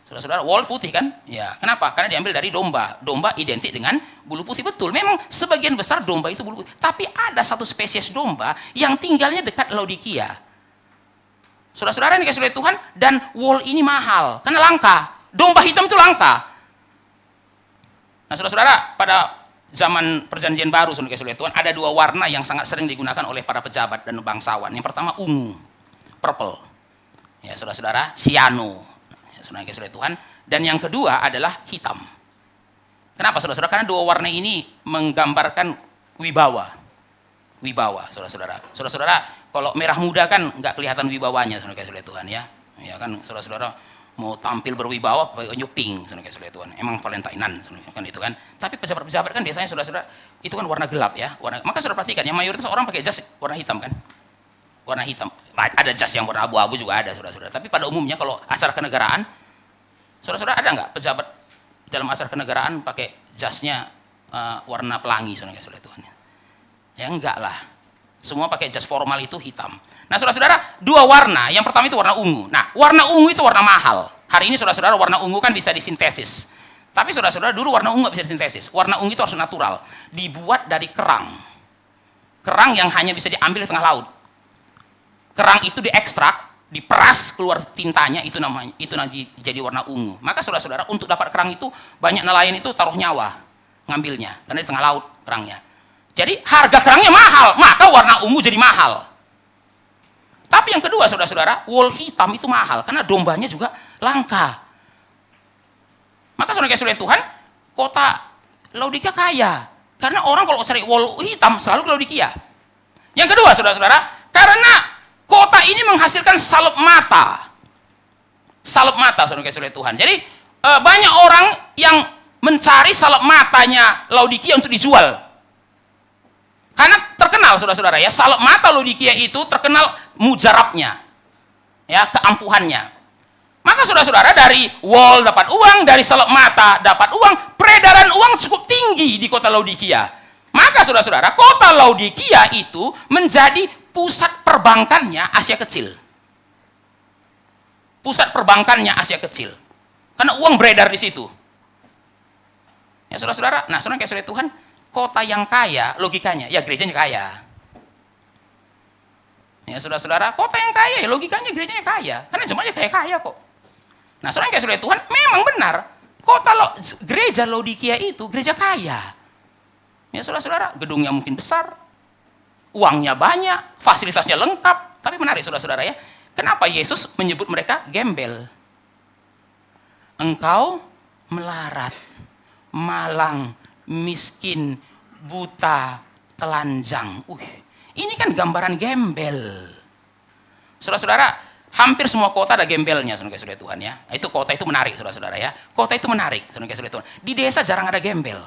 Saudara-saudara, wol putih kan? Ya, kenapa? Karena diambil dari domba. Domba identik dengan bulu putih, betul. Memang sebagian besar domba itu bulu putih. Tapi ada satu spesies domba yang tinggalnya dekat Laodikia. Saudara-saudara yang dikasih oleh Tuhan, dan wol ini mahal, karena langka. Domba hitam itu langka. Nah, saudara-saudara, pada zaman perjanjian baru, saudara dikasih oleh Tuhan, ada 2 warna yang sangat sering digunakan oleh para pejabat dan bangsawan. Yang pertama ungu, purple. Ya, saudara-saudara, cyano. Saudara yang kasih oleh Tuhan. Dan yang kedua adalah hitam. Kenapa, saudara-saudara? Karena 2 warna ini menggambarkan wibawa. Wibawa, saudara-saudara. Saudara-saudara, kalau merah muda kan nggak kelihatan wibawanya, saudara yang kasih oleh Tuhan ya. Ya kan, saudara-saudara mau tampil berwibawa pakai unyu pink, saudara yang kasih oleh Tuhan. Emang Valentinean, kan itu kan. Tapi pejabat-pejabat kan biasanya, saudara-saudara, itu kan warna gelap ya. Maka saudara perhatikan, yang mayoritas orang pakai jas warna hitam kan. Warna hitam. Ada jas yang warna abu-abu juga ada, saudara-saudara. Tapi pada umumnya kalau acara kenegaraan, saudara-saudara, ada nggak pejabat dalam acara kenegaraan pakai jasnya warna pelangi, saudara yang kasih oleh Tuhan? Ya enggak lah. Semua pakai jas formal itu hitam. Nah, saudara-saudara, 2 warna. Yang pertama itu warna ungu. Nah, warna ungu itu warna mahal. Hari ini, saudara-saudara, warna ungu kan bisa disintesis. Tapi, saudara-saudara, dulu warna ungu nggak bisa disintesis. Warna ungu itu harus natural. Dibuat dari kerang. Kerang yang hanya bisa diambil di tengah laut. Kerang itu diekstrak, diperas, keluar tintanya, itu namanya, itu nanti jadi warna ungu. Maka, saudara-saudara, untuk dapat kerang itu, banyak nelayan itu taruh nyawa ngambilnya. Karena di tengah laut kerangnya. Jadi harga kerangnya mahal, maka warna ungu jadi mahal. Tapi yang kedua, saudara-saudara, wol hitam itu mahal, karena dombanya juga langka. Maka saudara kasih oleh Tuhan, kota Laodikia kaya. Karena orang kalau cari wol hitam selalu ke Laodikia. Yang kedua, saudara-saudara, karena kota ini menghasilkan salep mata. Salep mata, saudara kasih oleh Tuhan. Jadi banyak orang yang mencari salep matanya Laodikia untuk dijual. Karena terkenal, saudara-saudara ya, salep mata Laodikia itu terkenal mujarabnya, ya, keampuhannya. Maka saudara-saudara, dari wol dapat uang, dari salep mata dapat uang, peredaran uang cukup tinggi di kota Laodikia. Maka saudara-saudara, kota Laodikia itu menjadi pusat perbankannya Asia Kecil. Pusat perbankannya Asia Kecil. Karena uang beredar di situ. Ya, saudara-saudara, nah, saudara kayak Tuhan, kota yang kaya, logikanya, ya gerejanya kaya. Ya, saudara-saudara, kota yang kaya, logikanya gerejanya kaya. Karena semuanya kaya-kaya kok. Nah, saudara yang kasih oleh Tuhan, memang benar. Gereja Laodikia itu gereja kaya. Ya, saudara-saudara, gedungnya mungkin besar, uangnya banyak, fasilitasnya lengkap. Tapi menarik, saudara-saudara ya, kenapa Yesus menyebut mereka gembel? Engkau melarat, malang, miskin, buta, telanjang. Ini kan gambaran gembel. Saudara-saudara, hampir semua kota ada gembelnya, saudara Tuhan ya. Itu kota itu menarik, saudara-saudara ya. Kota itu menarik, saudara Tuhan. Di desa jarang ada gembel.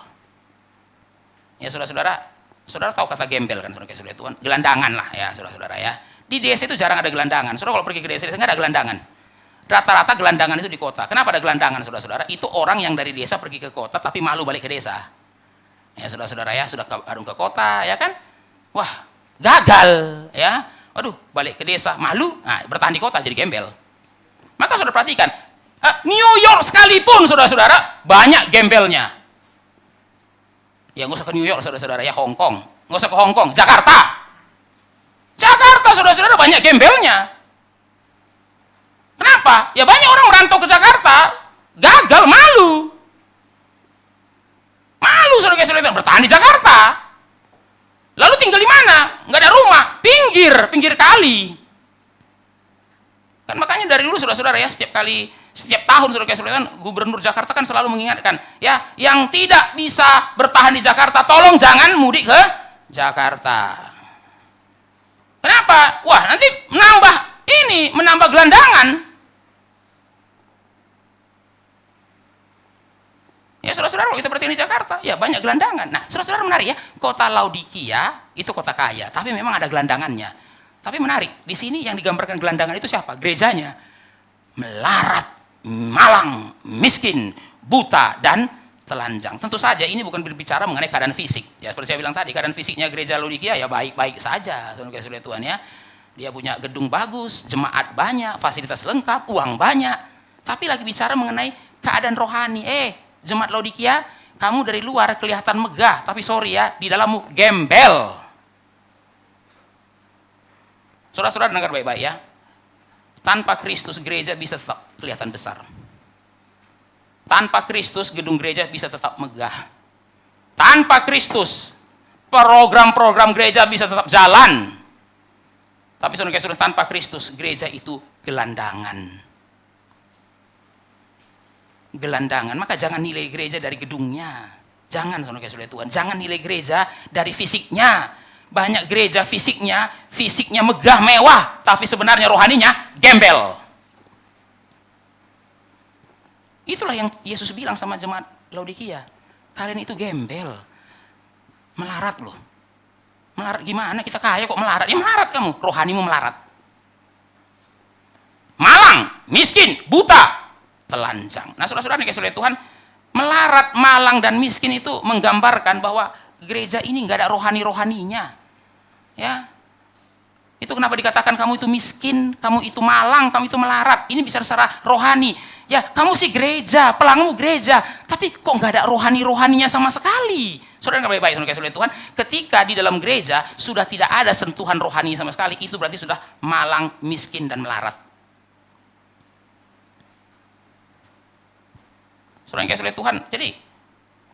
Ya, saudara-saudara, saudara tahu kata gembel kan, saudara Tuhan? Gelandangan lah ya, saudara-saudara ya. Di desa itu jarang ada gelandangan. Saudara kalau pergi ke desa nggak ada gelandangan. Rata-rata gelandangan itu di kota. Kenapa ada gelandangan, saudara-saudara? Itu orang yang dari desa pergi ke kota tapi malu balik ke desa. Ya, saudara-saudara ya, sudah ke kota ya kan, wah gagal ya, aduh balik ke desa malu, nah bertahan di kota jadi gembel. Maka saudara perhatikan, New York sekalipun saudara-saudara banyak gembelnya. Ya nggak usah ke New York saudara-saudara, ya Hong Kong. Nggak usah ke Hong Kong, Jakarta. Jakarta saudara-saudara banyak gembelnya. Kenapa? Ya banyak orang merantau ke Jakarta, gagal, malu. Malu saudara-saudara bertahan di Jakarta. Lalu tinggal di mana? Nggak ada rumah, pinggir kali. Kan makanya dari dulu saudara-saudara ya, setiap tahun saudara-saudara Gubernur Jakarta kan selalu mengingatkan, ya, yang tidak bisa bertahan di Jakarta, tolong jangan mudik ke Jakarta. Kenapa? Wah, nanti menambah gelandangan. Ya saudara-saudara, kalau kita perhatiin di Jakarta, ya banyak gelandangan. Nah, saudara-saudara menarik ya, kota Laodikia itu kota kaya, tapi memang ada gelandangannya. Tapi menarik, di sini yang digambarkan gelandangan itu siapa? Gerejanya. Melarat, malang, miskin, buta, dan telanjang. Tentu saja ini bukan berbicara mengenai keadaan fisik. Ya seperti saya bilang tadi, keadaan fisiknya gereja Laodikia ya baik-baik saja, saudara-saudara Tuhan ya. Dia punya gedung bagus, jemaat banyak, fasilitas lengkap, uang banyak. Tapi lagi bicara mengenai keadaan rohani. Jemaat Laodikia, kamu dari luar kelihatan megah, tapi sorry ya, di dalammu gembel. Saudara-saudara dengar baik-baik ya. Tanpa Kristus gereja bisa tetap kelihatan besar. Tanpa Kristus gedung gereja bisa tetap megah. Tanpa Kristus program-program gereja bisa tetap jalan. Tapi saudara-saudara, tanpa Kristus gereja itu gelandangan. Gelandangan, maka jangan nilai gereja dari gedungnya. Jangan saudara-saudara Tuhan, jangan nilai gereja dari fisiknya. Banyak gereja fisiknya megah mewah, tapi sebenarnya rohaninya gembel. Itulah yang Yesus bilang sama jemaat Laodikia. Kalian itu gembel. Melarat loh. Melarat gimana? Kita kaya kok melarat? Ya melarat kamu, rohanimu melarat. Malang, miskin, buta, telanjang. Nah saudara-saudara yang kasih Tuhan, melarat, malang, dan miskin itu menggambarkan bahwa gereja ini nggak ada rohaninya. Ya, itu kenapa dikatakan kamu itu miskin, kamu itu malang, kamu itu melarat. Ini bisa secara rohani. Ya, kamu sih gereja, pelangmu gereja, tapi kok nggak ada rohaninya sama sekali. Saudara nggak baik-baik, saudara Tuhan. Ketika di dalam gereja sudah tidak ada sentuhan rohani sama sekali, itu berarti sudah malang, miskin, dan melarat. Saudara yang kasih Tuhan, jadi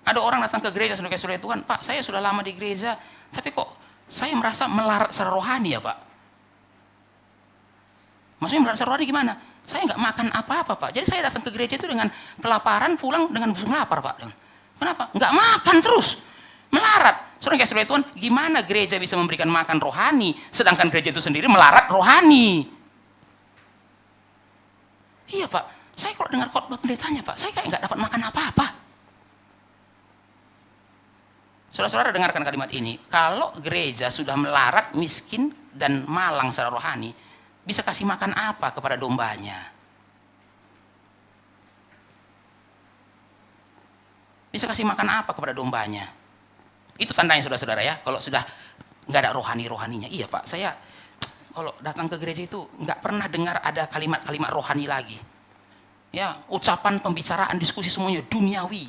ada orang datang ke gereja, saudara kasih Tuhan, Pak, saya sudah lama di gereja, tapi kok saya merasa melarat secara rohani ya Pak. Maksudnya melarat secara rohani gimana? Saya nggak makan apa-apa Pak. Jadi saya datang ke gereja itu dengan kelaparan, pulang dengan busung lapar Pak. Kenapa? Nggak makan terus. Melarat. Saudara kasih Tuhan, gimana gereja bisa memberikan makan rohani, sedangkan gereja itu sendiri melarat rohani? Iya Pak. Saya kalau dengar khotbah pendetanya Pak, saya kayak nggak dapat makan apa-apa. Saudara-saudara dengarkan kalimat ini. Kalau gereja sudah melarat, miskin, dan malang secara rohani, bisa kasih makan apa kepada dombanya? Bisa kasih makan apa kepada dombanya? Itu tandanya saudara-saudara ya. Kalau sudah nggak ada rohaninya. Iya Pak, saya kalau datang ke gereja itu nggak pernah dengar ada kalimat-kalimat rohani lagi. Ya, ucapan, pembicaraan, diskusi semuanya duniawi.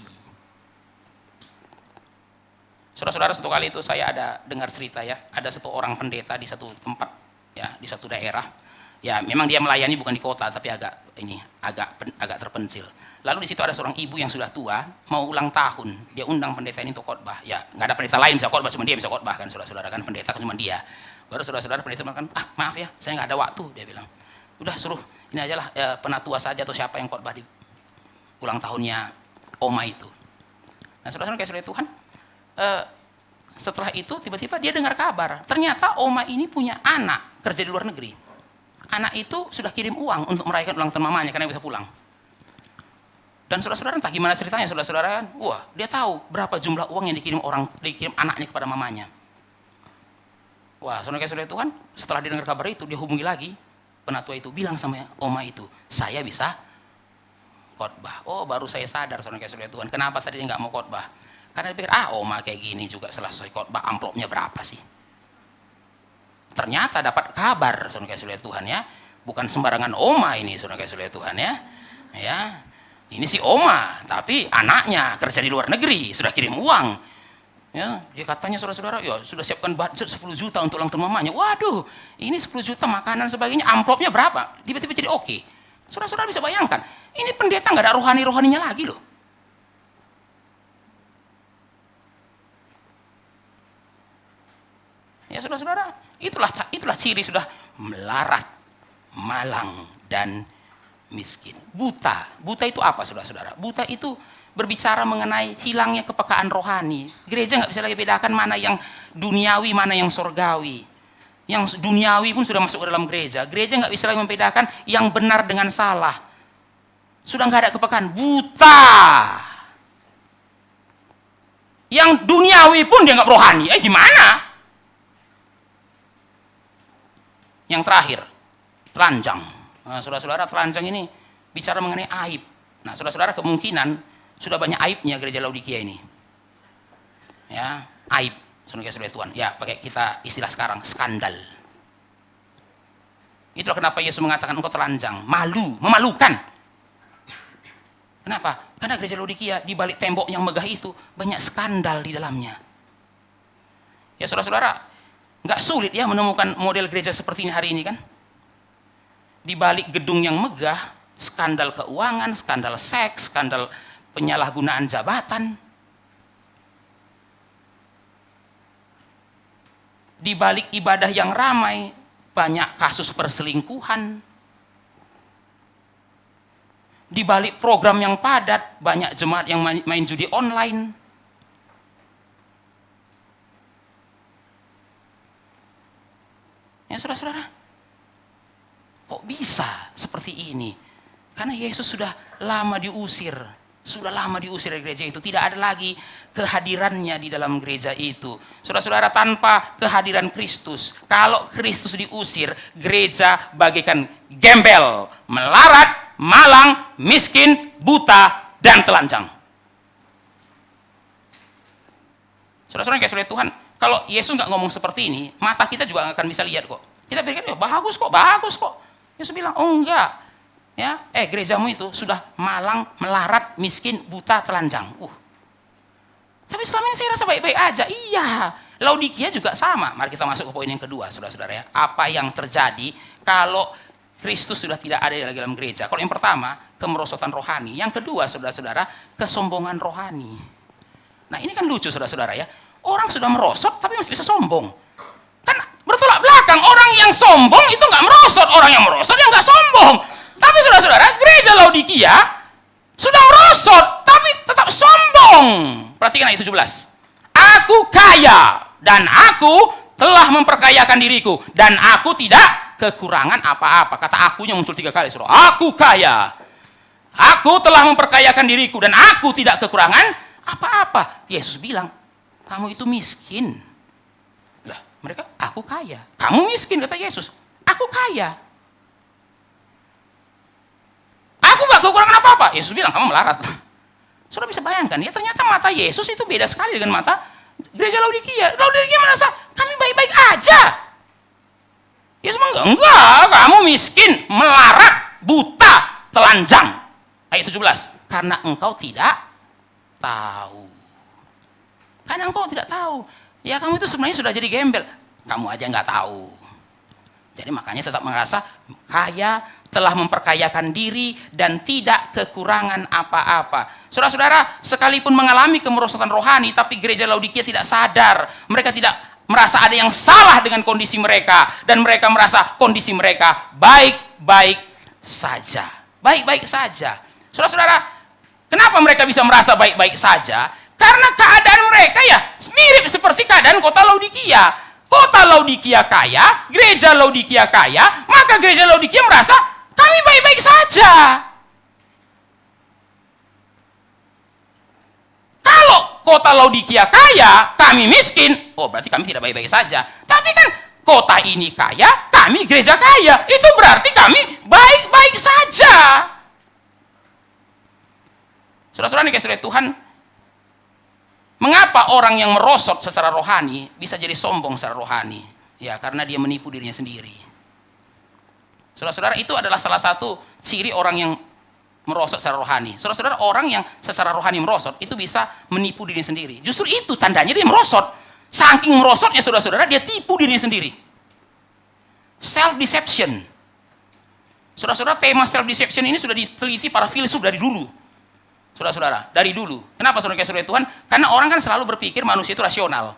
Saudara-saudara, satu kali itu saya ada dengar cerita ya, ada satu orang pendeta di satu tempat ya, di satu daerah. Ya, memang dia melayani bukan di kota tapi agak terpencil. Lalu di situ ada seorang ibu yang sudah tua, mau ulang tahun. Dia undang pendeta ini untuk khotbah. Ya, nggak ada pendeta lain bisa khotbah, cuma dia bisa khotbah kan, saudara-saudara, kan pendeta kan cuma dia. Baru saudara-saudara pendeta bilang, maaf ya, saya nggak ada waktu, dia bilang. Udah suruh ini aja lah penatua saja atau siapa yang khotbah di ulang tahunnya Oma itu. Nah, saudara-saudara kayak Tuhan, setelah itu tiba-tiba dia dengar kabar, ternyata Oma ini punya anak kerja di luar negeri. Anak itu sudah kirim uang untuk merayakan ulang tahun mamanya karena bisa pulang. Dan saudara-saudara entah gimana ceritanya, saudara-saudara kan, wah dia tahu berapa jumlah uang yang dikirim anaknya kepada mamanya. Wah, saudara Tuhan, setelah dia dengar kabar itu, dia hubungi lagi penatua itu, bilang sama Oma itu, saya bisa khotbah. Oh, baru saya sadar saudara Tuhan, kenapa tadi dia nggak mau khotbah? Karena dia pikir, Oma kayak gini juga selesai khotbah, amplopnya berapa sih? Ternyata dapat kabar saudara Tuhan ya, bukan sembarangan oma ini, saudara kasih oleh Tuhan ya. Ya, ini si oma, tapi anaknya kerja di luar negeri, sudah kirim uang. Ya, dia katanya saudara-saudara, ya sudah siapkan budget 10 juta untuk ulang tahun mamanya. Waduh, ini 10 juta makanan sebagainya, amplopnya berapa? Tiba-tiba jadi oke. Saudara-saudara bisa bayangkan, ini pendeta nggak ada rohani-rohaninya lagi loh. Ya saudara-saudara, itulah ciri sudah melarat, malang, dan miskin. Buta itu apa saudara-saudara? Buta itu berbicara mengenai hilangnya kepekaan rohani. Gereja nggak bisa lagi bedakan mana yang duniawi, mana yang sorgawi. Yang duniawi pun sudah masuk ke dalam gereja. Gereja nggak bisa lagi membedakan yang benar dengan salah. Sudah nggak ada kepekaan, buta. Yang duniawi pun dia nggak rohani. Gimana? Yang terakhir, telanjang. Nah, saudara-saudara, telanjang ini bicara mengenai aib. Nah, saudara-saudara, kemungkinan sudah banyak aibnya gereja Laodikia ini. Ya, aib. Saudara Tuhan. Ya, pakai kita istilah sekarang, skandal. Itulah kenapa Yesus mengatakan engkau telanjang, malu, memalukan. Kenapa? Karena gereja Laodikia di balik tembok yang megah itu banyak skandal di dalamnya. Ya, saudara-saudara, nggak sulit ya menemukan model gereja seperti ini hari ini kan? Di balik gedung yang megah, skandal keuangan, skandal seks, skandal penyalahgunaan jabatan. Di balik ibadah yang ramai, banyak kasus perselingkuhan. Di balik program yang padat, banyak jemaat yang main judi online. Ya saudara-saudara, kok bisa seperti ini? Karena Yesus sudah lama diusir dari gereja itu. Tidak ada lagi kehadirannya di dalam gereja itu. Saudara-saudara, tanpa kehadiran Kristus, kalau Kristus diusir, gereja bagaikan gembel, melarat, malang, miskin, buta, dan telanjang. Saudara-saudara yang kasih oleh Tuhan, kalau Yesus nggak ngomong seperti ini, mata kita juga nggak akan bisa lihat kok. Kita pikir, ya bagus kok. Yesus bilang, oh enggak. Ya, gerejamu itu sudah malang, melarat, miskin, buta, telanjang. Tapi selama ini saya rasa baik-baik aja. Iya, Laodikia juga sama. Mari kita masuk ke poin yang kedua, saudara-saudara ya. Apa yang terjadi kalau Kristus sudah tidak ada di dalam gereja? Kalau yang pertama, kemerosotan rohani. Yang kedua, saudara-saudara, kesombongan rohani. Nah ini kan lucu, saudara-saudara ya. Orang sudah merosot tapi masih bisa sombong. Kan bertolak belakang, orang yang sombong itu nggak merosot, orang yang merosot yang nggak sombong. Tapi saudara-saudara, gereja Laodikia sudah merosot tapi tetap sombong. Perhatikan ayat 17. Aku kaya dan aku telah memperkayakan diriku dan aku tidak kekurangan apa-apa. Kata akunya muncul 3 kali, saudara. Aku kaya, aku telah memperkayakan diriku dan aku tidak kekurangan apa-apa. Yesus bilang, kamu itu miskin. Lah, mereka, aku kaya. Kamu miskin, kata Yesus. Aku kaya. Aku gak kekurangan apa-apa. Yesus bilang, kamu melarat. Sudah bisa bayangkan, ya ternyata mata Yesus itu beda sekali dengan mata gereja Laodikia. Laodikia merasa, kami baik-baik aja. Yesus bilang, enggak, kamu miskin, melarat, buta, telanjang. Ayat 17. Karena engkau tidak tahu. Karena engkau tidak tahu. Ya kamu itu sebenarnya sudah jadi gembel. Kamu aja nggak tahu. Jadi makanya tetap merasa kaya, telah memperkayakan diri, dan tidak kekurangan apa-apa. Saudara-saudara, sekalipun mengalami kemerosotan rohani, tapi gereja Laodikia tidak sadar. Mereka tidak merasa ada yang salah dengan kondisi mereka. Dan mereka merasa kondisi mereka baik-baik saja. Baik-baik saja. Saudara-saudara, kenapa mereka bisa merasa baik-baik saja? Karena keadaan mereka ya mirip seperti keadaan kota Laodikia. Kota Laodikia kaya, gereja Laodikia kaya, maka gereja Laodikia merasa kami baik-baik saja. Kalau kota Laodikia kaya, kami miskin, berarti kami tidak baik-baik saja. Tapi kan kota ini kaya, kami gereja kaya, itu berarti kami baik-baik saja. Saudara-saudara yang dikasihi Tuhan, mengapa orang yang merosot secara rohani bisa jadi sombong secara rohani? Ya, karena dia menipu dirinya sendiri. Saudara-saudara, itu adalah salah satu ciri orang yang merosot secara rohani. Saudara-saudara, orang yang secara rohani merosot itu bisa menipu dirinya sendiri. Justru itu tandanya dia merosot. Saking merosotnya saudara-saudara, dia tipu dirinya sendiri. Self-deception. Saudara-saudara, tema self-deception ini sudah diteliti para filsuf dari dulu. Saudara-saudara, dari dulu. Kenapa saudara-saudara Tuhan? Karena orang kan selalu berpikir manusia itu rasional.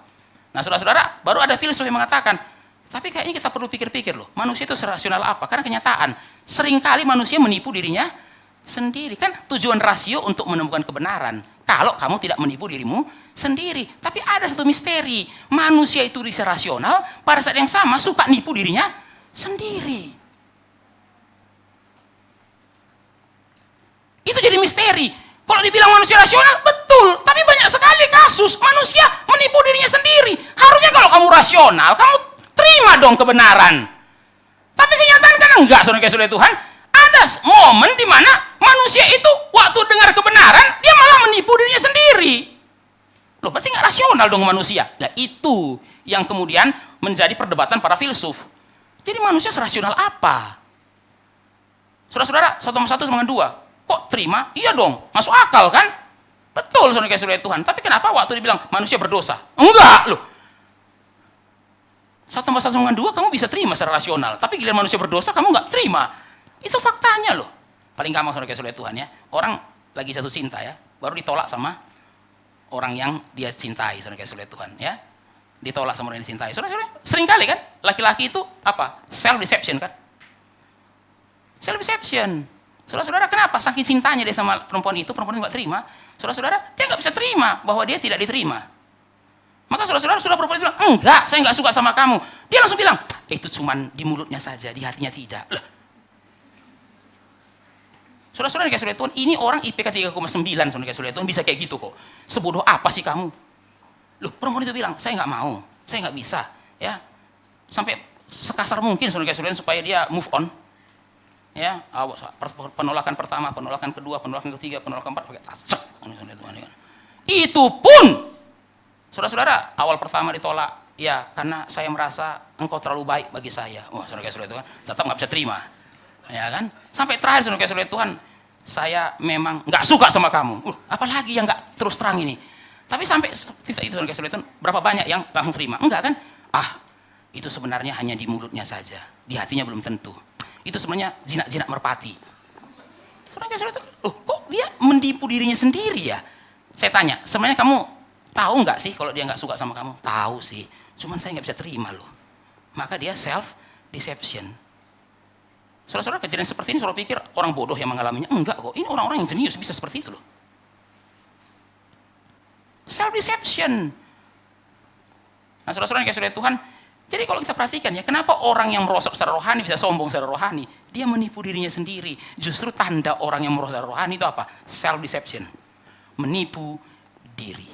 Nah saudara-saudara, baru ada filsuf yang mengatakan, tapi kayaknya kita perlu pikir-pikir loh, manusia itu serasional apa? Karena kenyataan, seringkali manusia menipu dirinya sendiri. Kan tujuan rasio untuk menemukan kebenaran. Kalau kamu tidak menipu dirimu sendiri. Tapi ada satu misteri, manusia itu bisa rasional, pada saat yang sama suka nipu dirinya sendiri. Itu jadi misteri. Kalau dibilang manusia rasional, betul. Tapi banyak sekali kasus manusia menipu dirinya sendiri. Harusnya kalau kamu rasional, kamu terima dong kebenaran. Tapi kenyataan kan enggak, saudara-saudara Tuhan. Ada momen di mana manusia itu waktu dengar kebenaran, dia malah menipu dirinya sendiri. Loh, pasti nggak rasional dong manusia. Nah, itu yang kemudian menjadi perdebatan para filsuf. Jadi manusia serasional apa? Saudara-saudara, 1+1=2. Kok terima? Iya dong, masuk akal kan? Betul, saudara-saudara Tuhan. Tapi kenapa waktu dibilang manusia berdosa? Enggak, loh. 1+1=2 kamu bisa terima secara rasional. Tapi giliran manusia berdosa, kamu nggak terima. Itu faktanya loh. Paling gampang saudara-saudara Tuhan ya. Orang lagi jatuh cinta ya, baru ditolak sama orang yang dia cintai, saudara-saudara Tuhan ya. Ditolak sama orang yang dicintai. Saudara-saudara, sering kali kan laki-laki itu apa? Self-deception kan? Self-deception. Saudara-saudara, kenapa? Saking cintanya dia sama perempuan itu nggak terima. Saudara-saudara, dia nggak bisa terima bahwa dia tidak diterima. Maka saudara-saudara, sudah perempuan itu bilang, enggak, saya nggak suka sama kamu. Dia langsung bilang, itu cuman di mulutnya saja, di hatinya tidak. Loh. Saudara-saudara, saudara Tuhan, ini orang IPK 3,9, saudara Tuhan, bisa kayak gitu kok. Sebodoh apa sih kamu? Loh, perempuan itu bilang, saya nggak mau, saya nggak bisa. Ya, sampai sekasar mungkin, saudara-saudara, supaya dia move on. Ya, penolakan pertama, penolakan kedua, penolakan ketiga, penolakan keempat, pakai tasek. Itu pun, saudara-saudara, awal pertama ditolak, ya karena saya merasa engkau terlalu baik bagi saya. Wah, saudara-saudara Tuhan, tetap nggak bisa terima, ya kan? Sampai terakhir, saudara-saudara Tuhan, saya memang nggak suka sama kamu. Apalagi yang nggak terus terang ini. Tapi sampai titik itu, saudara-saudara Tuhan, berapa banyak yang langsung terima? Enggak kan? Itu sebenarnya hanya di mulutnya saja, di hatinya belum tentu. Itu sebenarnya jinak-jinak merpati. Saudara-saudara, kok dia menipu dirinya sendiri ya? Saya tanya, sebenarnya kamu tahu nggak sih kalau dia nggak suka sama kamu? Tahu sih, cuman saya nggak bisa terima loh. Maka dia self-deception. Saudara-saudara, kejadian seperti ini saudara pikir orang bodoh yang mengalaminya? Enggak kok, ini orang-orang yang jenius bisa seperti itu loh. Self-deception. Nah saudara-saudara yang saudara Tuhan, jadi kalau kita perhatikan ya, kenapa orang yang merosot secara rohani bisa sombong secara rohani? Dia menipu dirinya sendiri. Justru tanda orang yang merosot secara rohani itu apa? Self-deception. Menipu diri.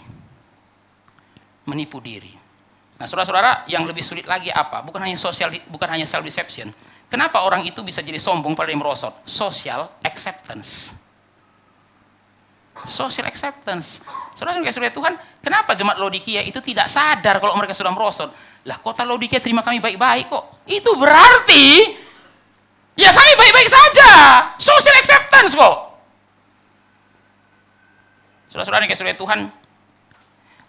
Menipu diri. Nah saudara-saudara, yang lebih sulit lagi apa? Bukan hanya self-deception. Kenapa orang itu bisa jadi sombong pada yang merosot? Social acceptance. Social acceptance. Saudara-saudara Tuhan, kenapa jemaat Laodikia itu tidak sadar kalau mereka sudah merosot? Lah, kota Laodikia terima kami baik-baik kok. Itu berarti ya kami baik-baik saja. Social acceptance kok. Saudara-saudara Tuhan,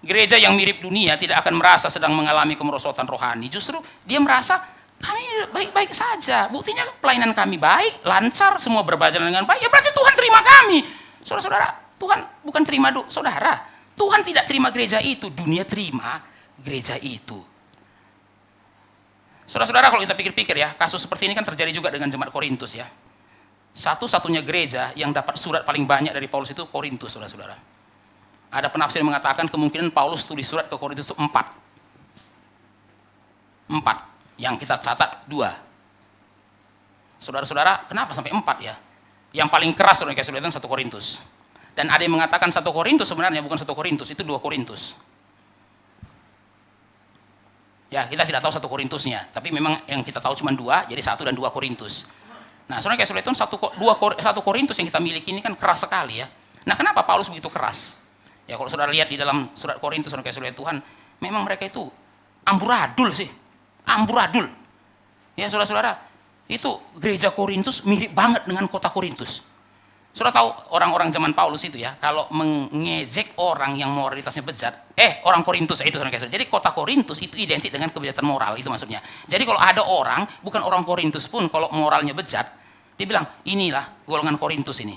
gereja yang mirip dunia tidak akan merasa sedang mengalami kemerosotan rohani. Justru dia merasa kami baik-baik saja. Buktinya pelayanan kami baik, lancar, semua berjalan dengan baik. Ya berarti Tuhan terima kami. Saudara-saudara, Tuhan bukan terima saudara. Tuhan tidak terima gereja itu, dunia terima gereja itu. Saudara-saudara, kalau kita pikir-pikir ya, kasus seperti ini kan terjadi juga dengan jemaat Korintus ya. Satu-satunya gereja yang dapat surat paling banyak dari Paulus itu Korintus, saudara-saudara. Ada penafsir yang mengatakan kemungkinan Paulus tulis surat ke Korintus itu 4. Yang kita catat 2. Saudara-saudara, kenapa sampai 4 ya? Yang paling keras saudara-saudara itu 1 Korintus. Dan ada yang mengatakan 1 Korintus sebenarnya bukan 1 Korintus, itu 2 Korintus. Ya, kita tidak tahu 1 Korintusnya, tapi memang yang kita tahu cuma 2, jadi 1 dan 2 Korintus. Nah, saudara-saudara itu 1 Korintus yang kita miliki ini kan keras sekali ya. Nah, kenapa Paulus begitu keras? Ya, kalau saudara lihat di dalam surat Korintus, saudara-saudara Tuhan, memang mereka itu amburadul sih. Amburadul. Ya, saudara-saudara, Itu gereja Korintus mirip banget dengan kota Korintus. Sudah tahu orang-orang zaman Paulus itu ya, kalau mengejek orang yang moralitasnya bejat, orang Korintus itu. Jadi kota Korintus itu identik dengan kebejatan moral, itu maksudnya. Jadi kalau ada orang, bukan orang Korintus pun, kalau moralnya bejat, dia bilang, inilah golongan Korintus ini.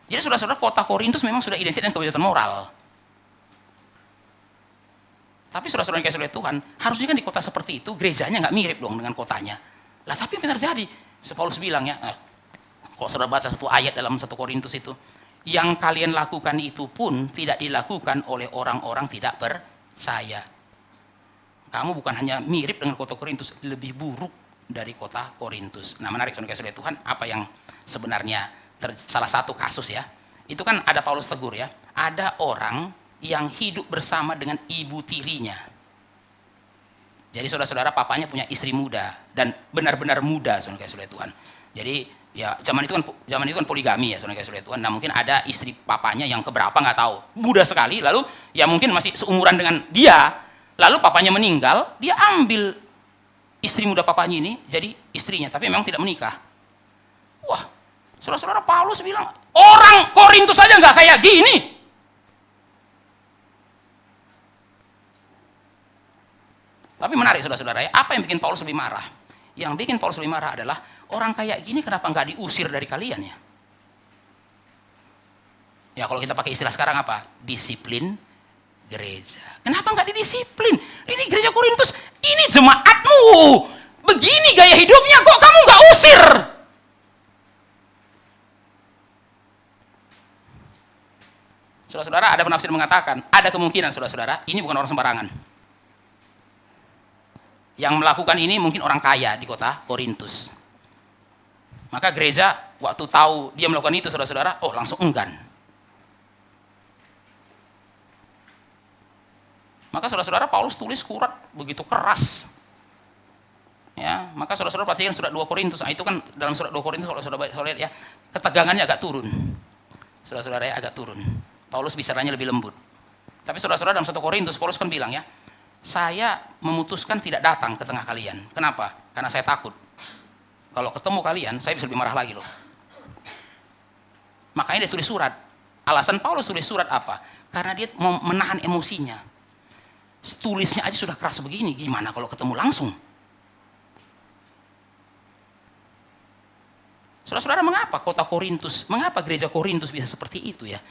Jadi saudara-saudara, kota Korintus memang sudah identik dengan kebejatan moral. Tapi saudara-saudara yang kasih oleh Tuhan, harusnya kan di kota seperti itu, gerejanya nggak mirip dong dengan kotanya. Lah tapi yang terjadi, Paulus bilang ya, kalau saudara baca satu ayat dalam 1 Korintus itu, yang kalian lakukan itu pun tidak dilakukan oleh orang-orang tidak percaya. Kamu bukan hanya mirip dengan kota Korintus, lebih buruk dari kota Korintus. Nah menarik saudara kasih oleh Tuhan, apa yang sebenarnya salah satu kasus ya, itu kan ada Paulus tegur ya, ada orang yang hidup bersama dengan ibu tirinya. Jadi saudara-saudara, papanya punya istri muda dan benar-benar muda, saudara kasih oleh Tuhan. Jadi ya zaman itu kan poligami ya, saudara kasih oleh Tuhan. Nah mungkin ada istri papanya yang keberapa nggak tahu, muda sekali, lalu ya mungkin masih seumuran dengan dia. Lalu papanya meninggal, dia ambil istri muda papanya ini jadi istrinya, tapi memang tidak menikah. Wah, saudara-saudara, Paulus bilang orang Korintus saja nggak kayak gini. Tapi menarik saudara-saudara ya, apa yang bikin Paulus lebih marah? Yang bikin Paulus lebih marah adalah orang kayak gini kenapa nggak diusir dari kalian ya? Ya kalau kita pakai istilah sekarang apa? Disiplin gereja. Kenapa nggak didisiplin? Ini gereja Korintus, ini jemaatmu. Begini gaya hidupnya, kok kamu nggak usir? Saudara-saudara, ada penafsir mengatakan, ada kemungkinan saudara-saudara, ini bukan orang sembarangan. Yang melakukan ini mungkin orang kaya di kota Korintus. Maka gereja waktu tahu dia melakukan itu saudara-saudara, langsung enggan. Maka saudara-saudara, Paulus tulis surat begitu keras. Ya, maka saudara-saudara perhatikan surat 2 Korintus. Nah, itu kan dalam surat 2 Korintus kalau saudara lihat ya, ketegangannya agak turun. Saudara-saudara ya, agak turun. Paulus bicaranya lebih lembut. Tapi saudara-saudara dalam 1 Korintus Paulus kan bilang ya, saya memutuskan tidak datang ke tengah kalian. Kenapa? Karena saya takut. Kalau ketemu kalian, saya bisa lebih marah lagi loh. Makanya dia tulis surat. Alasan Paulus tulis surat apa? Karena dia mau menahan emosinya. Tulisnya aja sudah keras begini, gimana kalau ketemu langsung? Saudara-saudara, mengapa kota Korintus, mengapa gereja Korintus bisa seperti itu ya?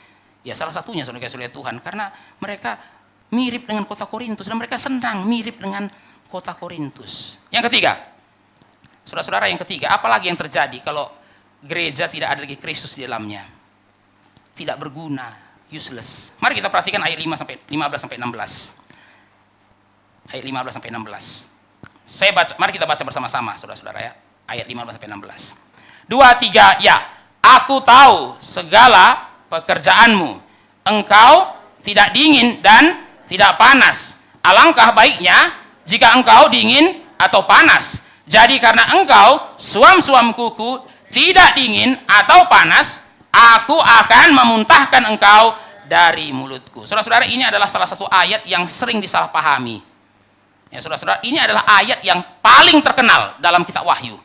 Ya salah satunya saudara kasih oleh Tuhan, karena mereka mirip dengan kota Korintus dan mereka senang mirip dengan kota Korintus. Yang ketiga, saudara-saudara, yang ketiga, apalagi yang terjadi kalau gereja tidak ada lagi Kristus di dalamnya? Tidak berguna, useless. Mari kita perhatikan ayat 15 sampai 16. Ayat 15 sampai 16. Saya baca, mari kita baca bersama-sama saudara-saudara ya. Ayat 15 sampai 16. 2, 3, ya. Aku tahu segala pekerjaanmu. Engkau tidak dingin dan tidak panas. Alangkah baiknya jika engkau dingin atau panas. Jadi karena engkau suam-suam kuku tidak dingin atau panas, aku akan memuntahkan engkau dari mulutku. Saudara-saudara, ini adalah salah satu ayat yang sering disalahpahami. Ya, saudara-saudara, ini adalah ayat yang paling terkenal dalam kitab Wahyu.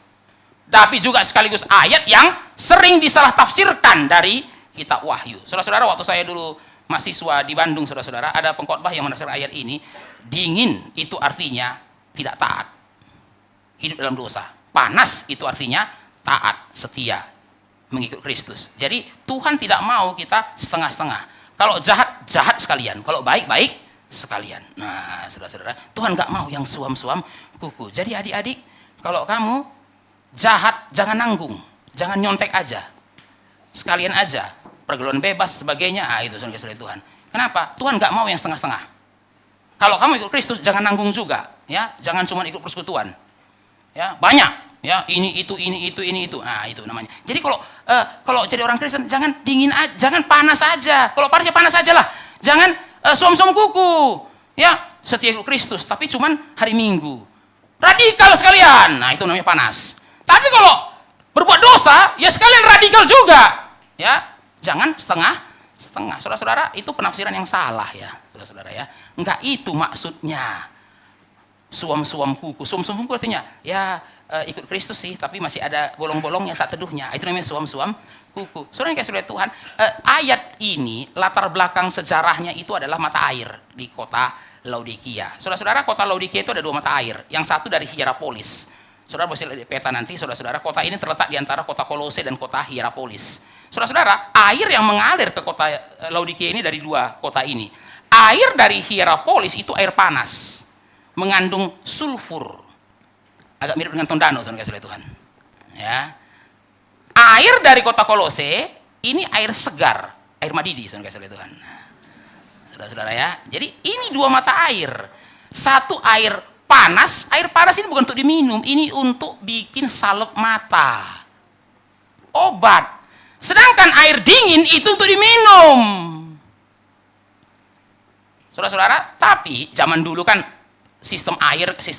Tapi juga sekaligus ayat yang sering disalah tafsirkan dari kitab Wahyu. Saudara-saudara, waktu saya dulu mahasiswa di Bandung, saudara-saudara, ada pengkhotbah yang menafsirkan ayat ini, dingin itu artinya tidak taat, hidup dalam dosa. Panas itu artinya taat, setia, mengikut Kristus. Jadi Tuhan tidak mau kita setengah-setengah. Kalau jahat, jahat sekalian. Kalau baik, baik sekalian. Nah, saudara-saudara, Tuhan nggak mau yang suam-suam kuku. Jadi adik-adik, kalau kamu jahat, jangan nanggung, jangan nyontek aja, sekalian aja. Pergaulan bebas sebagainya, itu saudara Tuhan. Kenapa? Tuhan nggak mau yang setengah-setengah. Kalau kamu ikut Kristus, jangan nanggung juga, ya. Jangan cuma ikut persekutuan, ya. Banyak, ya. Ini itu. Nah, itu namanya. Jadi kalau jadi orang Kristen, jangan dingin aja, jangan panas aja. Kalau panasnya panas aja lah. Jangan suam-suam kuku, ya. Setia ikut Kristus, tapi cuman hari Minggu. Radikal sekalian. Nah, itu namanya panas. Tapi kalau berbuat dosa, ya sekalian radikal juga, ya. Jangan setengah-setengah. Saudara-saudara, itu penafsiran yang salah ya, saudara-saudara ya. Enggak itu maksudnya. suam-suam kuku. Suam-suam kuku artinya ya ikut Kristus sih, tapi masih ada bolong-bolongnya saat teduhnya. Itu namanya suam-suam kuku. Saudara yang kasih oleh Tuhan, ayat ini latar belakang sejarahnya itu adalah mata air di kota Laodikia. Saudara-saudara, kota Laodikia itu ada 2 mata air. Yang satu dari Hierapolis. Saudara bisa lihat di peta nanti, saudara-saudara, kota ini terletak di antara kota Kolose dan kota Hierapolis. Saudara-saudara, air yang mengalir ke kota Laodikia ini dari 2 kota ini. Air dari Hierapolis itu air panas, mengandung sulfur, agak mirip dengan tondano, saudara Tuhan. Ya, air dari kota Kolose ini air segar, air madidi, saudara Tuhan. Saudara-saudara ya, jadi ini 2 mata air. Satu air panas ini bukan untuk diminum, ini untuk bikin salep mata, obat. Sedangkan air dingin itu untuk diminum. Saudara-saudara, tapi zaman dulu kan sistem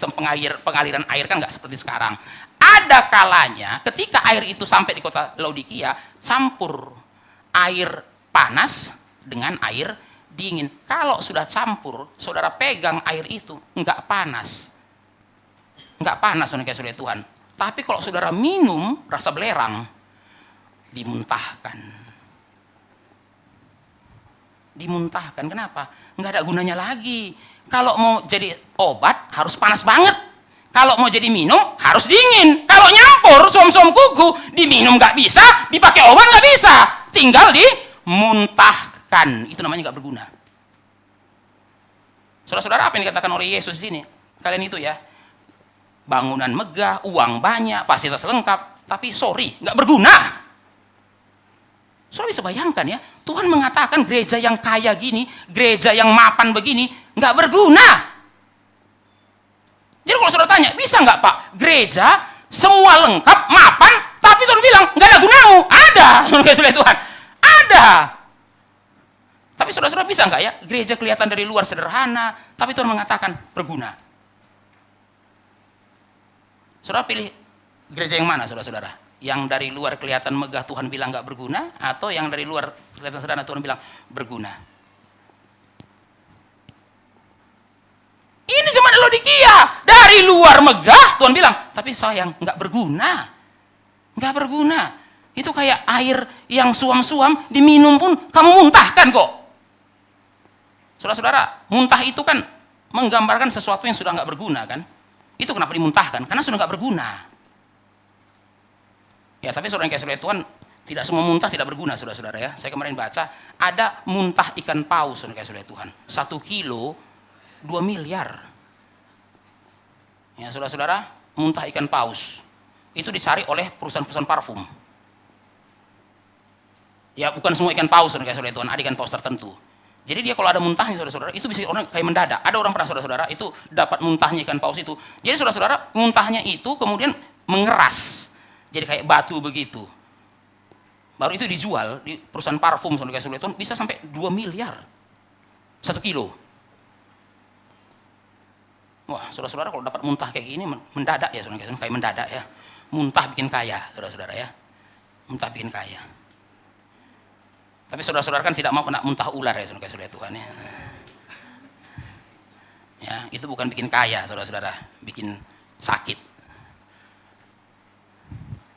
pengaliran air kan nggak seperti sekarang. Ada kalanya ketika air itu sampai di kota Laodikia, campur air panas dengan air dingin. Kalau sudah campur, saudara pegang air itu nggak panas, saudara Tuhan. Tapi kalau saudara minum, rasa belerang, dimuntahkan. Kenapa? Nggak ada gunanya lagi. Kalau mau jadi obat harus panas banget. Kalau mau jadi minum harus dingin. Kalau nyampur suam-suam kuku, diminum nggak bisa, dipakai obat nggak bisa, tinggal dimuntahkan. Itu namanya nggak berguna. Saudara-saudara, apa yang dikatakan oleh Yesus di sini? Kalian itu ya, bangunan megah, uang banyak, fasilitas lengkap, tapi nggak berguna. Saudara bisa bayangkan ya, Tuhan mengatakan gereja yang kaya gini, gereja yang mapan begini, nggak berguna. Jadi kalau saudara tanya, bisa nggak Pak, gereja semua lengkap, mapan, tapi Tuhan bilang, nggak ada gunamu. Ada, saudara Tuhan, ada. Tapi saudara-saudara bisa nggak ya, gereja kelihatan dari luar sederhana, tapi Tuhan mengatakan berguna. Saudara pilih gereja yang mana, saudara-saudara? Yang dari luar kelihatan megah Tuhan bilang nggak berguna, atau yang dari luar kelihatan sederhana Tuhan bilang berguna? Ini cuma Laodikia, dari luar megah Tuhan bilang, tapi sayang nggak berguna, Itu kayak air yang suam-suam, diminum pun kamu muntahkan kok. Saudara-saudara, muntah itu kan menggambarkan sesuatu yang sudah nggak berguna kan? Itu kenapa dimuntahkan? Karena sudah nggak berguna. Ya, tapi saudara yang kasih oleh Tuhan, tidak semua muntah tidak berguna, saudara-saudara ya. Saya kemarin baca, ada muntah ikan paus, saudara yang kasih oleh Tuhan. 1 kilo, 2 miliar. Ya, saudara-saudara, muntah ikan paus. Itu dicari oleh perusahaan-perusahaan parfum. Ya, bukan semua ikan paus, saudara yang kasih oleh Tuhan, ada ikan paus tertentu. Jadi dia kalau ada muntahnya, saudara-saudara, itu bisa orang kayak mendadak. Ada orang pernah, saudara-saudara, itu dapat muntahnya ikan paus itu. Jadi saudara-saudara, muntahnya itu kemudian mengeras. Jadi kayak batu begitu. Baru itu dijual di perusahaan parfum, saudara kasih oleh Tuhan, bisa sampai 2 miliar. 1 kilo. Wah, saudara-saudara, kalau dapat muntah kayak gini, mendadak ya, saudara kasih, kayak mendadak ya. Muntah bikin kaya, saudara-saudara ya. Muntah bikin kaya. Tapi saudara-saudara kan tidak mau kena muntah ular ya, saudara kasih oleh Tuhan ya. Ya, itu bukan bikin kaya, saudara-saudara, bikin sakit.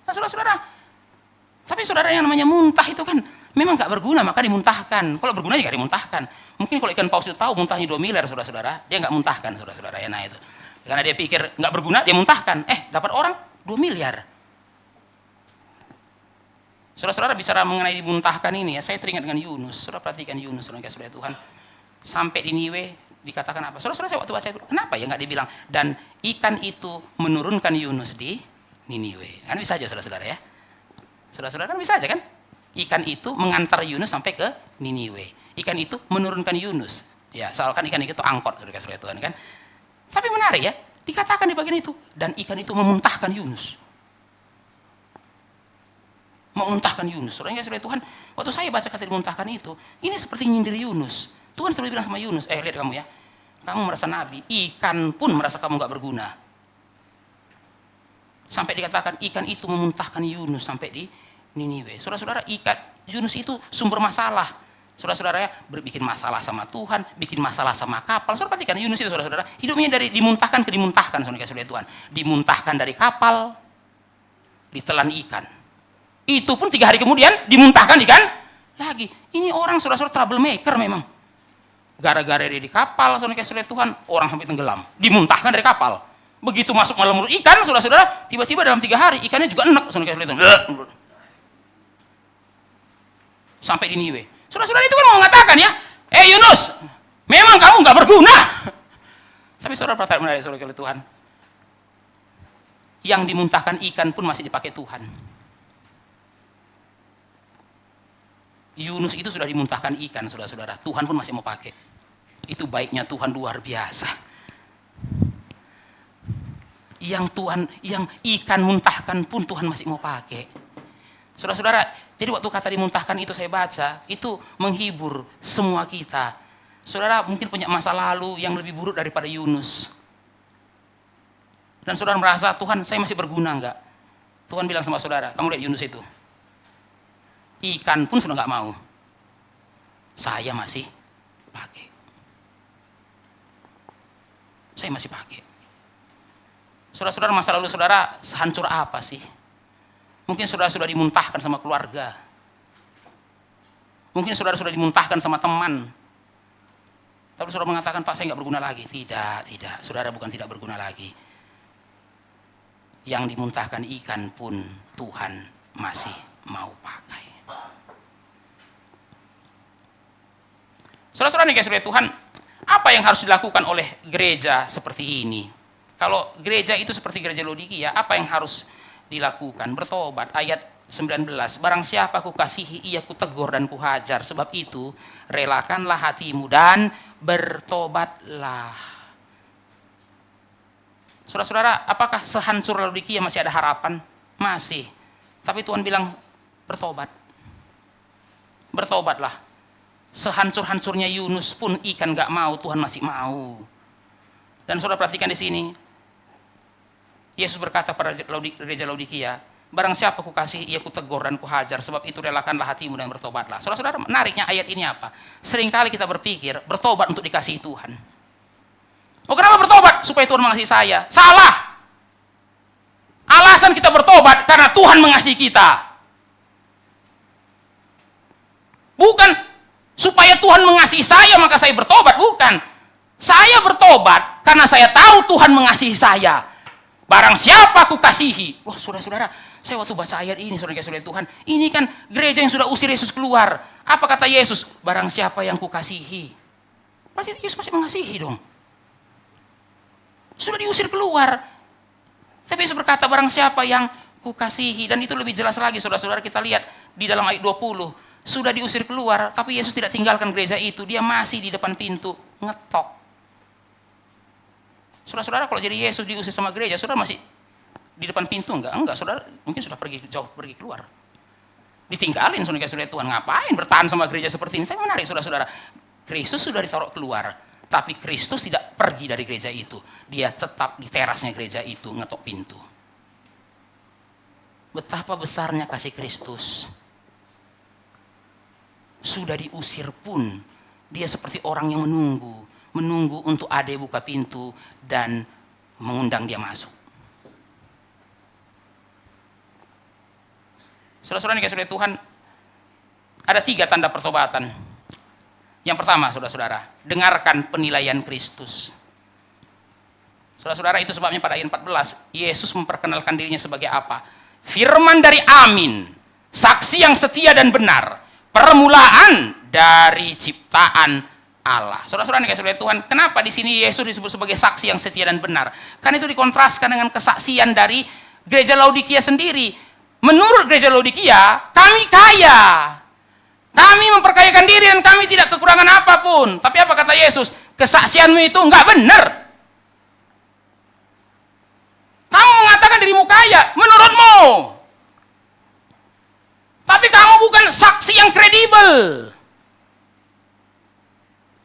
Nah, saudara-saudara, tapi saudara yang namanya muntah itu kan memang nggak berguna, maka dimuntahkan. Kalau berguna juga dimuntahkan. Mungkin kalau ikan paus itu tahu muntahnya 2 miliar, saudara-saudara, dia nggak muntahkan, saudara-saudara ya. Nah itu, karena dia pikir nggak berguna, dia muntahkan. Dapat orang 2 miliar. Saudara-saudara bicara mengenai dimuntahkan ini ya, saya teringat dengan Yunus. Saudara perhatikan Yunus, saudara kasih oleh Tuhan. Sampai di Niniwe dikatakan apa? Saudara-saudara, saya waktu baca itu, kenapa ya nggak dibilang dan ikan itu menurunkan Yunus di Niniwe? Kan bisa aja, saudara-saudara ya. Saudara-saudara kan bisa aja kan? Ikan itu mengantar Yunus sampai ke Niniwe. Ikan itu menurunkan Yunus. Ya, soalkan ikan itu angkot, saudara-saudara Tuhan kan. Tapi menarik ya, dikatakan di bagian itu dan ikan itu memuntahkan Yunus. Memuntahkan Yunus. Saudara-saudara Tuhan, waktu saya baca kata dimuntahkan itu, ini seperti nyindir Yunus. Tuhan selalu bilang sama Yunus, lihat kamu ya. Kamu merasa nabi, ikan pun merasa kamu nggak berguna. Sampai dikatakan ikan itu memuntahkan Yunus sampai di Niniwe. Saudara-saudara, ikan Yunus itu sumber masalah. Saudara-saudara ya, bikin masalah sama Tuhan, bikin masalah sama kapal. Saudara perhatikan Yunus itu saudara-saudara, hidupnya dari dimuntahkan ke dimuntahkan, saudara Tuhan. Dimuntahkan dari kapal, ditelan ikan. Itu pun 3 hari kemudian dimuntahkan ikan lagi. Ini orang saudara-saudara troublemaker memang. Gara-gara dia di kapal, saudara Tuhan, orang sampai tenggelam. Dimuntahkan dari kapal. Begitu masuk malam mulut ikan, saudara-saudara, tiba-tiba dalam 3 hari ikannya juga enak, saudara Tuhan. Sampai di Niwe. Saudara-saudara itu kan mau mengatakan ya, Yunus, memang kamu nggak berguna. Tapi saudara perhatikan menarik, saudara Tuhan. Yang dimuntahkan ikan pun masih dipakai Tuhan. Yunus itu sudah dimuntahkan ikan, saudara-saudara. Tuhan pun masih mau pakai. Itu baiknya Tuhan luar biasa. Yang ikan muntahkan pun Tuhan masih mau pakai. Saudara-saudara, jadi waktu kata dimuntahkan itu saya baca, itu menghibur semua kita. Saudara mungkin punya masa lalu yang lebih buruk daripada Yunus. Dan saudara merasa, Tuhan saya masih berguna enggak? Tuhan bilang sama saudara, kamu lihat Yunus itu. Ikan pun sudah enggak mau. Saya masih pakai. Saya masih pakai. Saudara-saudara, masa lalu saudara sehancur apa sih? Mungkin saudara sudah dimuntahkan sama keluarga. Mungkin saudara sudah dimuntahkan sama teman. Tapi saudara mengatakan, Pak saya nggak berguna lagi. Tidak. Saudara bukan tidak berguna lagi. Yang dimuntahkan ikan pun Tuhan masih mau pakai. Saudara-saudara nih saudara Tuhan, apa yang harus dilakukan oleh gereja seperti ini? Kalau gereja itu seperti gereja Laodikia, apa yang harus dilakukan? Bertobat. Ayat 19, barang siapa kukasihi ia kutegur dan kuhajar, sebab itu relakanlah hatimu dan bertobatlah. Saudara-saudara, apakah sehancur Laodikia masih ada harapan? Masih. Tapi Tuhan bilang bertobat. Bertobatlah. Sehancur-hancurnya Yunus pun ikan gak mau, Tuhan masih mau. Dan saudara perhatikan di sini, Yesus berkata pada gereja Laodikia, barang siapa kukasihi ia kutegur dan kuhajar, sebab itu relakanlah hatimu dan bertobatlah. Saudara-saudara, menariknya ayat ini apa? Seringkali kita berpikir bertobat untuk dikasihi Tuhan. Oh, kenapa bertobat? Supaya Tuhan mengasihi saya. Salah. Alasan kita bertobat karena Tuhan mengasihi kita. Bukan supaya Tuhan mengasihi saya maka saya bertobat, bukan. Saya bertobat karena saya tahu Tuhan mengasihi saya. Barang siapa aku kasihi. Wah, saudara-saudara, saya waktu baca ayat ini, saudara-saudara Tuhan, ini kan gereja yang sudah usir Yesus keluar. Apa kata Yesus? Barang siapa yang kukasihi. Berarti Yesus masih mengasihi dong. Sudah diusir keluar. Tapi Yesus berkata, barang siapa yang kukasihi. Dan itu lebih jelas lagi, saudara-saudara, kita lihat di dalam ayat 20. Sudah diusir keluar, tapi Yesus tidak tinggalkan gereja itu. Dia masih di depan pintu, ngetok. Saudara-saudara, kalau jadi Yesus diusir sama gereja, saudara masih di depan pintu enggak? Enggak, saudara mungkin sudah jauh pergi keluar. Ditinggalin saudara-saudara Tuhan, ngapain bertahan sama gereja seperti ini? Tapi menarik saudara-saudara, Kristus sudah ditaruh keluar, tapi Kristus tidak pergi dari gereja itu. Dia tetap di terasnya gereja itu, ngetok pintu. Betapa besarnya kasih Kristus. Sudah diusir pun, dia seperti orang yang menunggu untuk ade buka pintu dan mengundang dia masuk. Saudara-saudara yang dikasihi Tuhan, ada 3 tanda pertobatan. Yang pertama, saudara-saudara, dengarkan penilaian Kristus. Saudara-saudara, itu sebabnya pada ayat 14, Yesus memperkenalkan dirinya sebagai apa? Firman dari Amin, saksi yang setia dan benar, permulaan dari ciptaan Allah. Saudara-saudara yang dikasihi Tuhan, kenapa di sini Yesus disebut sebagai saksi yang setia dan benar? Karena itu dikontraskan dengan kesaksian dari gereja Laodikia sendiri. Menurut gereja Laodikia, kami kaya. Kami memperkayakan diri dan kami tidak kekurangan apapun. Tapi apa kata Yesus? Kesaksianmu itu enggak benar. Kamu mengatakan dirimu kaya, menurutmu. Tapi kamu bukan saksi yang kredibel.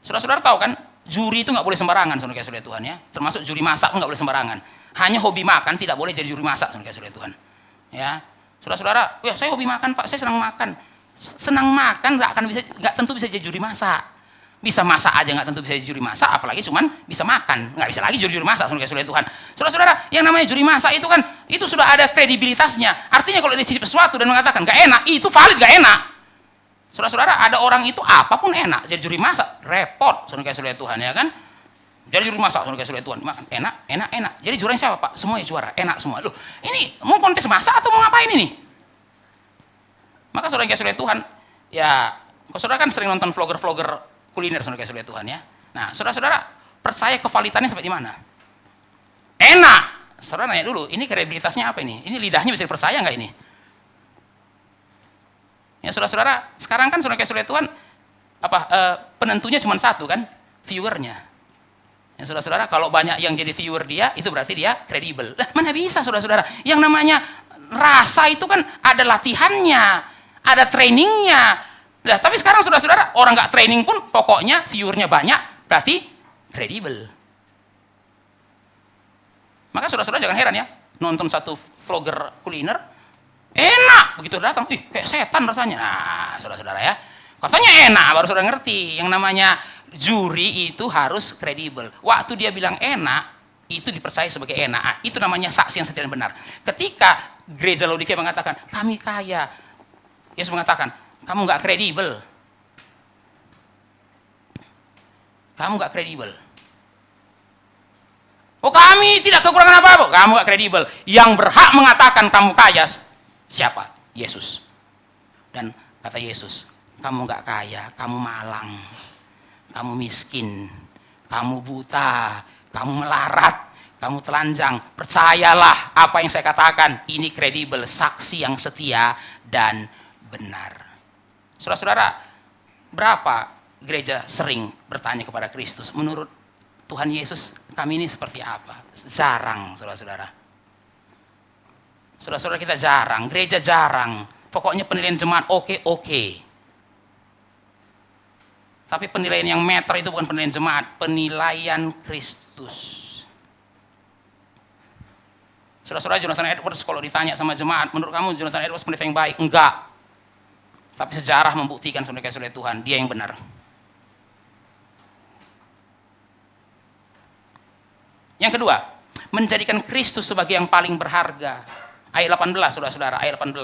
Saudara-saudara tahu kan, juri itu nggak boleh sembarangan, saudara-saudara Tuhan ya. Termasuk juri masak pun nggak boleh sembarangan. Hanya hobi makan tidak boleh jadi juri masak, saudara-saudara Tuhan. Ya, saudara-saudara, ya saya hobi makan Pak, saya senang makan. Senang makan nggak tentu bisa jadi juri masak. Bisa masak aja nggak tentu bisa jadi juri masak, apalagi cuman bisa makan, nggak bisa lagi juri masak. Saudara Tuhan, saudara-saudara, yang namanya juri masak itu kan itu sudah ada kredibilitasnya. Artinya kalau dia cicip sesuatu dan mengatakan nggak enak, itu valid nggak enak. Saudara-saudara, ada orang itu apapun enak, jadi juri masak repot, saudara Tuhan, ya kan? Jadi juri masak, saudara Tuhan, makan enak. Jadi juaranya siapa, Pak? Semuanya juara, enak semua. Loh, ini mau kontes masak atau mau ngapain ini? Maka saudara Tuhan, ya, saudara kan sering nonton vlogger kuliner, saudara Tuhan, ya. Nah, saudara-saudara, percaya kevalitannya sampai di mana? Enak. Saudara nanya dulu, ini kredibilitasnya apa ini? Ini lidahnya bisa dipercaya nggak ini? Ya, saudara-saudara, sekarang kan saudara Tuhan, penentunya cuma satu kan, viewernya. Ya, saudara-saudara, kalau banyak yang jadi viewer dia, itu berarti dia kredibel. Mana bisa, saudara-saudara? Yang namanya rasa itu kan ada latihannya, ada trainingnya. Nah, tapi sekarang saudara-saudara, orang nggak training pun pokoknya viewernya banyak, berarti kredibel. Maka saudara-saudara jangan heran ya, nonton satu vlogger kuliner, enak, begitu datang, kayak setan rasanya. Nah, saudara-saudara ya, katanya enak, baru saudara ngerti. Yang namanya juri itu harus kredibel. Waktu dia bilang enak, itu dipercaya sebagai enak. Nah, itu namanya saksi yang setia dan benar. Ketika gereja Laodikia mengatakan, kami kaya, Yesus mengatakan, kamu nggak kredibel. Kamu nggak kredibel. Oh, kami tidak kekurangan apa-apa. Kamu nggak kredibel. Yang berhak mengatakan kamu kaya siapa? Yesus. Dan kata Yesus, kamu nggak kaya, kamu malang, kamu miskin, kamu buta, kamu melarat, kamu telanjang. Percayalah apa yang saya katakan. Ini kredibel, saksi yang setia dan benar. Saudara-saudara, berapa gereja sering bertanya kepada Kristus, menurut Tuhan Yesus, kami ini seperti apa? Jarang, saudara-saudara. Saudara-saudara, kita jarang, gereja jarang. Pokoknya penilaian jemaat oke. Tapi penilaian yang meter itu bukan penilaian jemaat, penilaian Kristus. Saudara-saudara, Jonathan Edwards kalau ditanya sama jemaat, menurut kamu Jonathan Edwards pendeta yang baik? Enggak. Tapi sejarah membuktikan saudara Tuhan, dia yang benar. Yang kedua, menjadikan Kristus sebagai yang paling berharga. Ayat 18, saudara-saudara, ayat 18.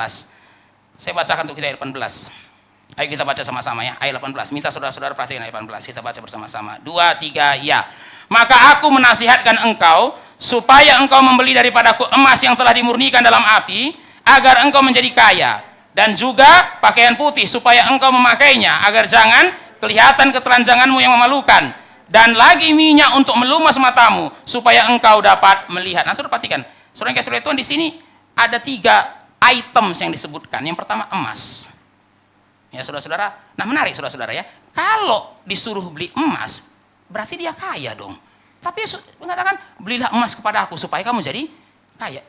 Saya bacakan untuk kita ayat 18. Ayo kita baca sama-sama ya, ayat 18. Minta saudara-saudara perhatikan ayat 18, kita baca bersama-sama. 2, 3, ya. Maka aku menasihatkan engkau, supaya engkau membeli daripadaku emas yang telah dimurnikan dalam api, agar engkau menjadi kaya. Dan juga pakaian putih supaya engkau memakainya, agar jangan kelihatan ketelanjanganmu yang memalukan. Dan lagi minyak untuk melumas matamu, supaya engkau dapat melihat. Nah, saudara perhatikan, saudara yang kasih Tuhan, di sini ada 3 items yang disebutkan. Yang pertama emas. Ya saudara-saudara, nah menarik saudara-saudara ya. Kalau disuruh beli emas, berarti dia kaya dong. Tapi Yesus mengatakan, belilah emas kepada aku supaya kamu jadi kaya.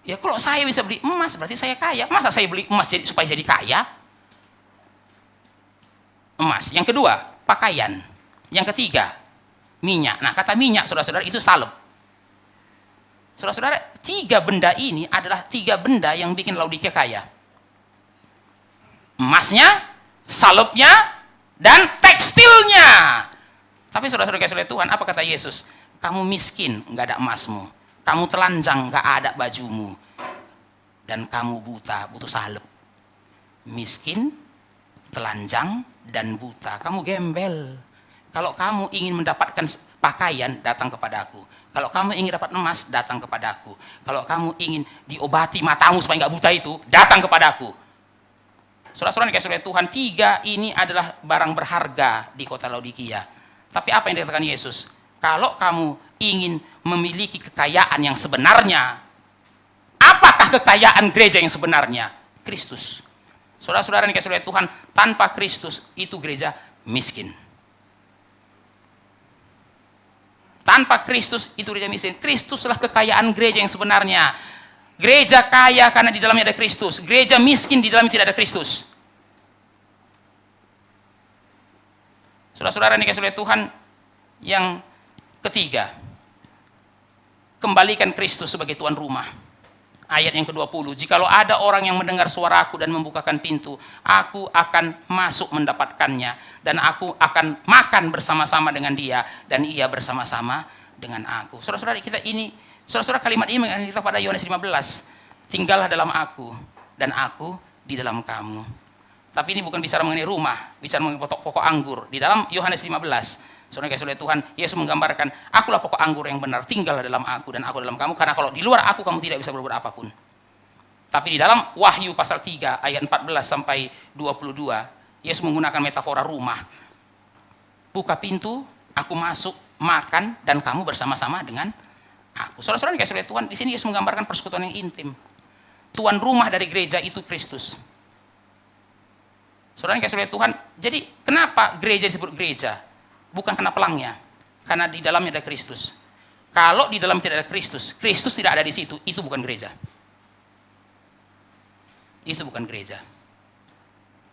Ya kalau saya bisa beli emas berarti saya kaya. Masa saya beli emas supaya jadi kaya? Emas. Yang kedua, pakaian. Yang ketiga, minyak. Nah, kata minyak, saudara-saudara, itu salep. Saudara-saudara, 3 benda ini adalah 3 benda yang bikin Laodikia kaya. Emasnya, salepnya, dan tekstilnya. Tapi saudara-saudara kasih Tuhan, apa kata Yesus? Kamu miskin, nggak ada emasmu. Kamu telanjang, gak ada bajumu. Dan kamu buta, butuh salep. Miskin, telanjang, dan buta. Kamu gembel. Kalau kamu ingin mendapatkan pakaian, datang kepadaku. Kalau kamu ingin dapat emas, datang kepadaku. Kalau kamu ingin diobati matamu supaya gak buta itu, datang kepadaku. Saudara-saudara dikasih oleh Tuhan, 3 ini adalah barang berharga di kota Laodikia. Tapi apa yang dikatakan Yesus? Kalau kamu ingin memiliki kekayaan yang sebenarnya, apakah kekayaan gereja yang sebenarnya? Kristus. Saudara-saudara yang dikasih oleh Tuhan, tanpa Kristus itu gereja miskin. Tanpa Kristus itu gereja miskin. Kristuslah kekayaan gereja yang sebenarnya. Gereja kaya karena di dalamnya ada Kristus. Gereja miskin di dalamnya tidak ada Kristus. Saudara-saudara yang dikasih oleh Tuhan, yang ketiga, kembalikan Kristus sebagai tuan rumah. Ayat yang ke-20, jikalau ada orang yang mendengar suaraku dan membukakan pintu, aku akan masuk mendapatkannya, dan aku akan makan bersama-sama dengan dia, dan ia bersama-sama dengan aku. Saudara-saudara, saudara-saudara, kalimat ini mengingatkan kita pada Yohanes 15, tinggallah dalam aku, dan aku di dalam kamu. Tapi ini bukan bicara mengenai rumah, bicara mengenai pokok anggur. Di dalam Yohanes 15, saudara Tuhan, Yesus menggambarkan, akulah pokok anggur yang benar, tinggallah dalam aku dan aku dalam kamu, karena kalau di luar aku kamu tidak bisa berbuat apapun. Tapi di dalam Wahyu pasal 3 ayat 14 sampai 22, Yesus menggunakan metafora rumah. Buka pintu, aku masuk, makan, dan kamu bersama-sama dengan aku. Saudara-saudara Tuhan, di sini Yesus menggambarkan persekutuan yang intim. Tuan rumah dari gereja itu Kristus. Saudara Tuhan, jadi kenapa gereja disebut gereja? Bukan karena pelangnya, karena di dalamnya ada Kristus. Kalau di dalam tidak ada Kristus, Kristus tidak ada di situ, itu bukan gereja. Itu bukan gereja.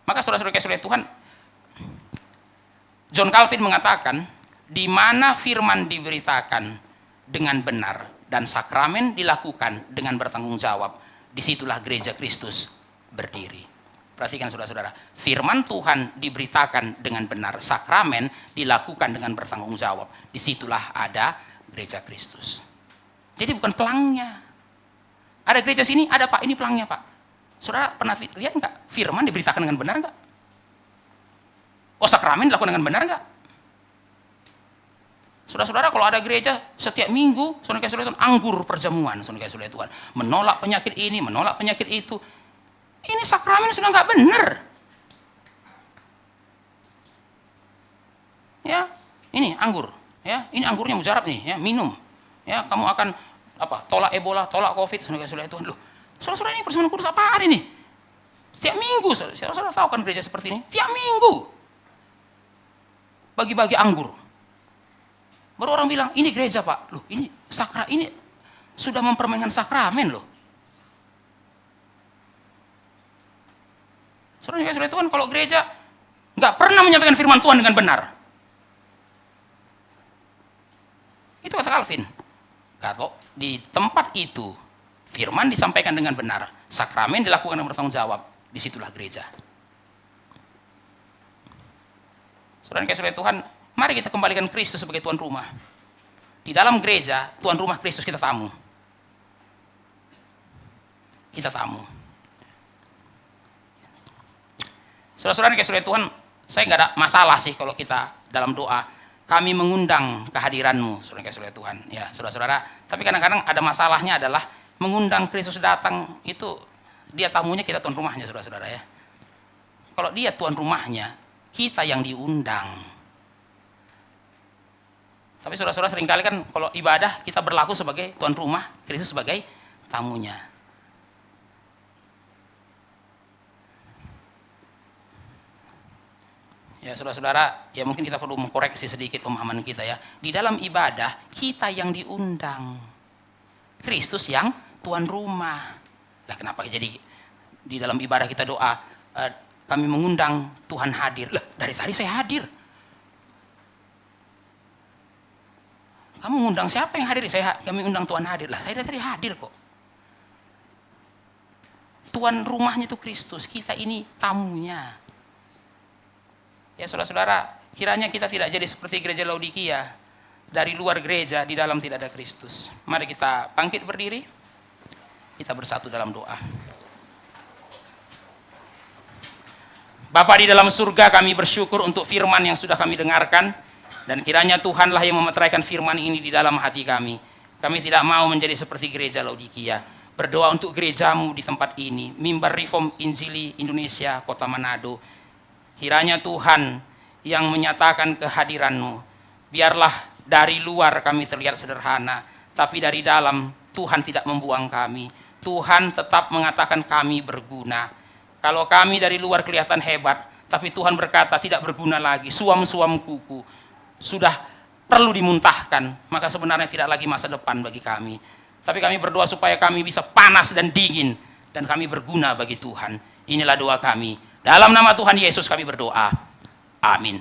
Maka saudara-saudara Tuhan, John Calvin mengatakan, di mana firman diberitakan dengan benar dan sakramen dilakukan dengan bertanggung jawab, disitulah gereja Kristus berdiri. Perhatikan saudara-saudara, firman Tuhan diberitakan dengan benar, sakramen dilakukan dengan bertanggung jawab. Disitulah ada gereja Kristus. Jadi bukan pelangnya. Ada gereja sini, ada Pak, ini pelangnya Pak. Saudara pernah lihat nggak? Firman diberitakan dengan benar nggak? Oh, sakramen dilakukan dengan benar nggak? Saudara-saudara, kalau ada gereja setiap minggu, saudara-saudara anggur perjamuan, saudara-saudara Tuhan, menolak penyakit ini, menolak penyakit itu. Ini sakramen sudah nggak benar. Ya, ini anggur. Ya, ini anggurnya mujarab nih. Ya, minum. Ya, kamu akan tolak Ebola, tolak COVID. Saudara-saudara Tuhan, loh. Saudara-saudara, ini persembahan kudus apaan ini? Setiap minggu, saudara-saudara tahu kan gereja seperti ini? Tiap minggu bagi-bagi anggur. Baru orang bilang, ini gereja Pak. Loh, ini sudah mempermainkan sakramen loh. Saudara Tuhan, kalau gereja nggak pernah menyampaikan firman Tuhan dengan benar. Itu kata Calvin. Kalau di tempat itu firman disampaikan dengan benar, sakramen dilakukan dengan bertanggung jawab, disitulah gereja. Saudara Tuhan, mari kita kembalikan Kristus sebagai tuan rumah. Di dalam gereja, tuan rumah Kristus, kita tamu. Kita tamu. Saudara-saudara Tuhan, saya nggak ada masalah sih kalau kita dalam doa, kami mengundang kehadiran-Mu, saudara-saudara Tuhan. Ya, saudara-saudara, tapi kadang-kadang ada masalahnya adalah mengundang Kristus datang, itu dia tamunya, kita tuan rumahnya, saudara-saudara ya. Kalau dia tuan rumahnya, kita yang diundang. Tapi saudara-saudara seringkali kan kalau ibadah kita berlaku sebagai tuan rumah, Kristus sebagai tamunya. Ya saudara-saudara, ya mungkin kita perlu mengkoreksi sedikit pemahaman kita ya. Di dalam ibadah, kita yang diundang. Kristus yang tuan rumah. Lah kenapa jadi di dalam ibadah kita doa, kami mengundang Tuhan hadir. Lah dari tadi saya hadir. Kamu mengundang siapa yang hadir? Kami undang Tuhan hadir. Lah saya dari tadi hadir kok. Tuan rumahnya itu Kristus, kita ini tamunya. Ya saudara-saudara, kiranya kita tidak jadi seperti gereja Laodikia. Dari luar gereja, di dalam tidak ada Kristus. Mari kita bangkit berdiri. Kita bersatu dalam doa. Bapa di dalam surga, kami bersyukur untuk firman yang sudah kami dengarkan. Dan kiranya Tuhanlah yang memeteraikan firman ini di dalam hati kami. Kami tidak mau menjadi seperti gereja Laodikia. Berdoa untuk gerejamu di tempat ini. Mimbar Reform Injili Indonesia, Kota Manado. Kiranya Tuhan yang menyatakan kehadiran-Mu. Biarlah dari luar kami terlihat sederhana, tapi dari dalam Tuhan tidak membuang kami. Tuhan tetap mengatakan kami berguna. Kalau kami dari luar kelihatan hebat, tapi Tuhan berkata tidak berguna lagi, suam-suam kuku, sudah perlu dimuntahkan, maka sebenarnya tidak lagi masa depan bagi kami. Tapi kami berdoa supaya kami bisa panas dan dingin, dan kami berguna bagi Tuhan. Inilah doa kami. Dalam nama Tuhan Yesus kami berdoa. Amin.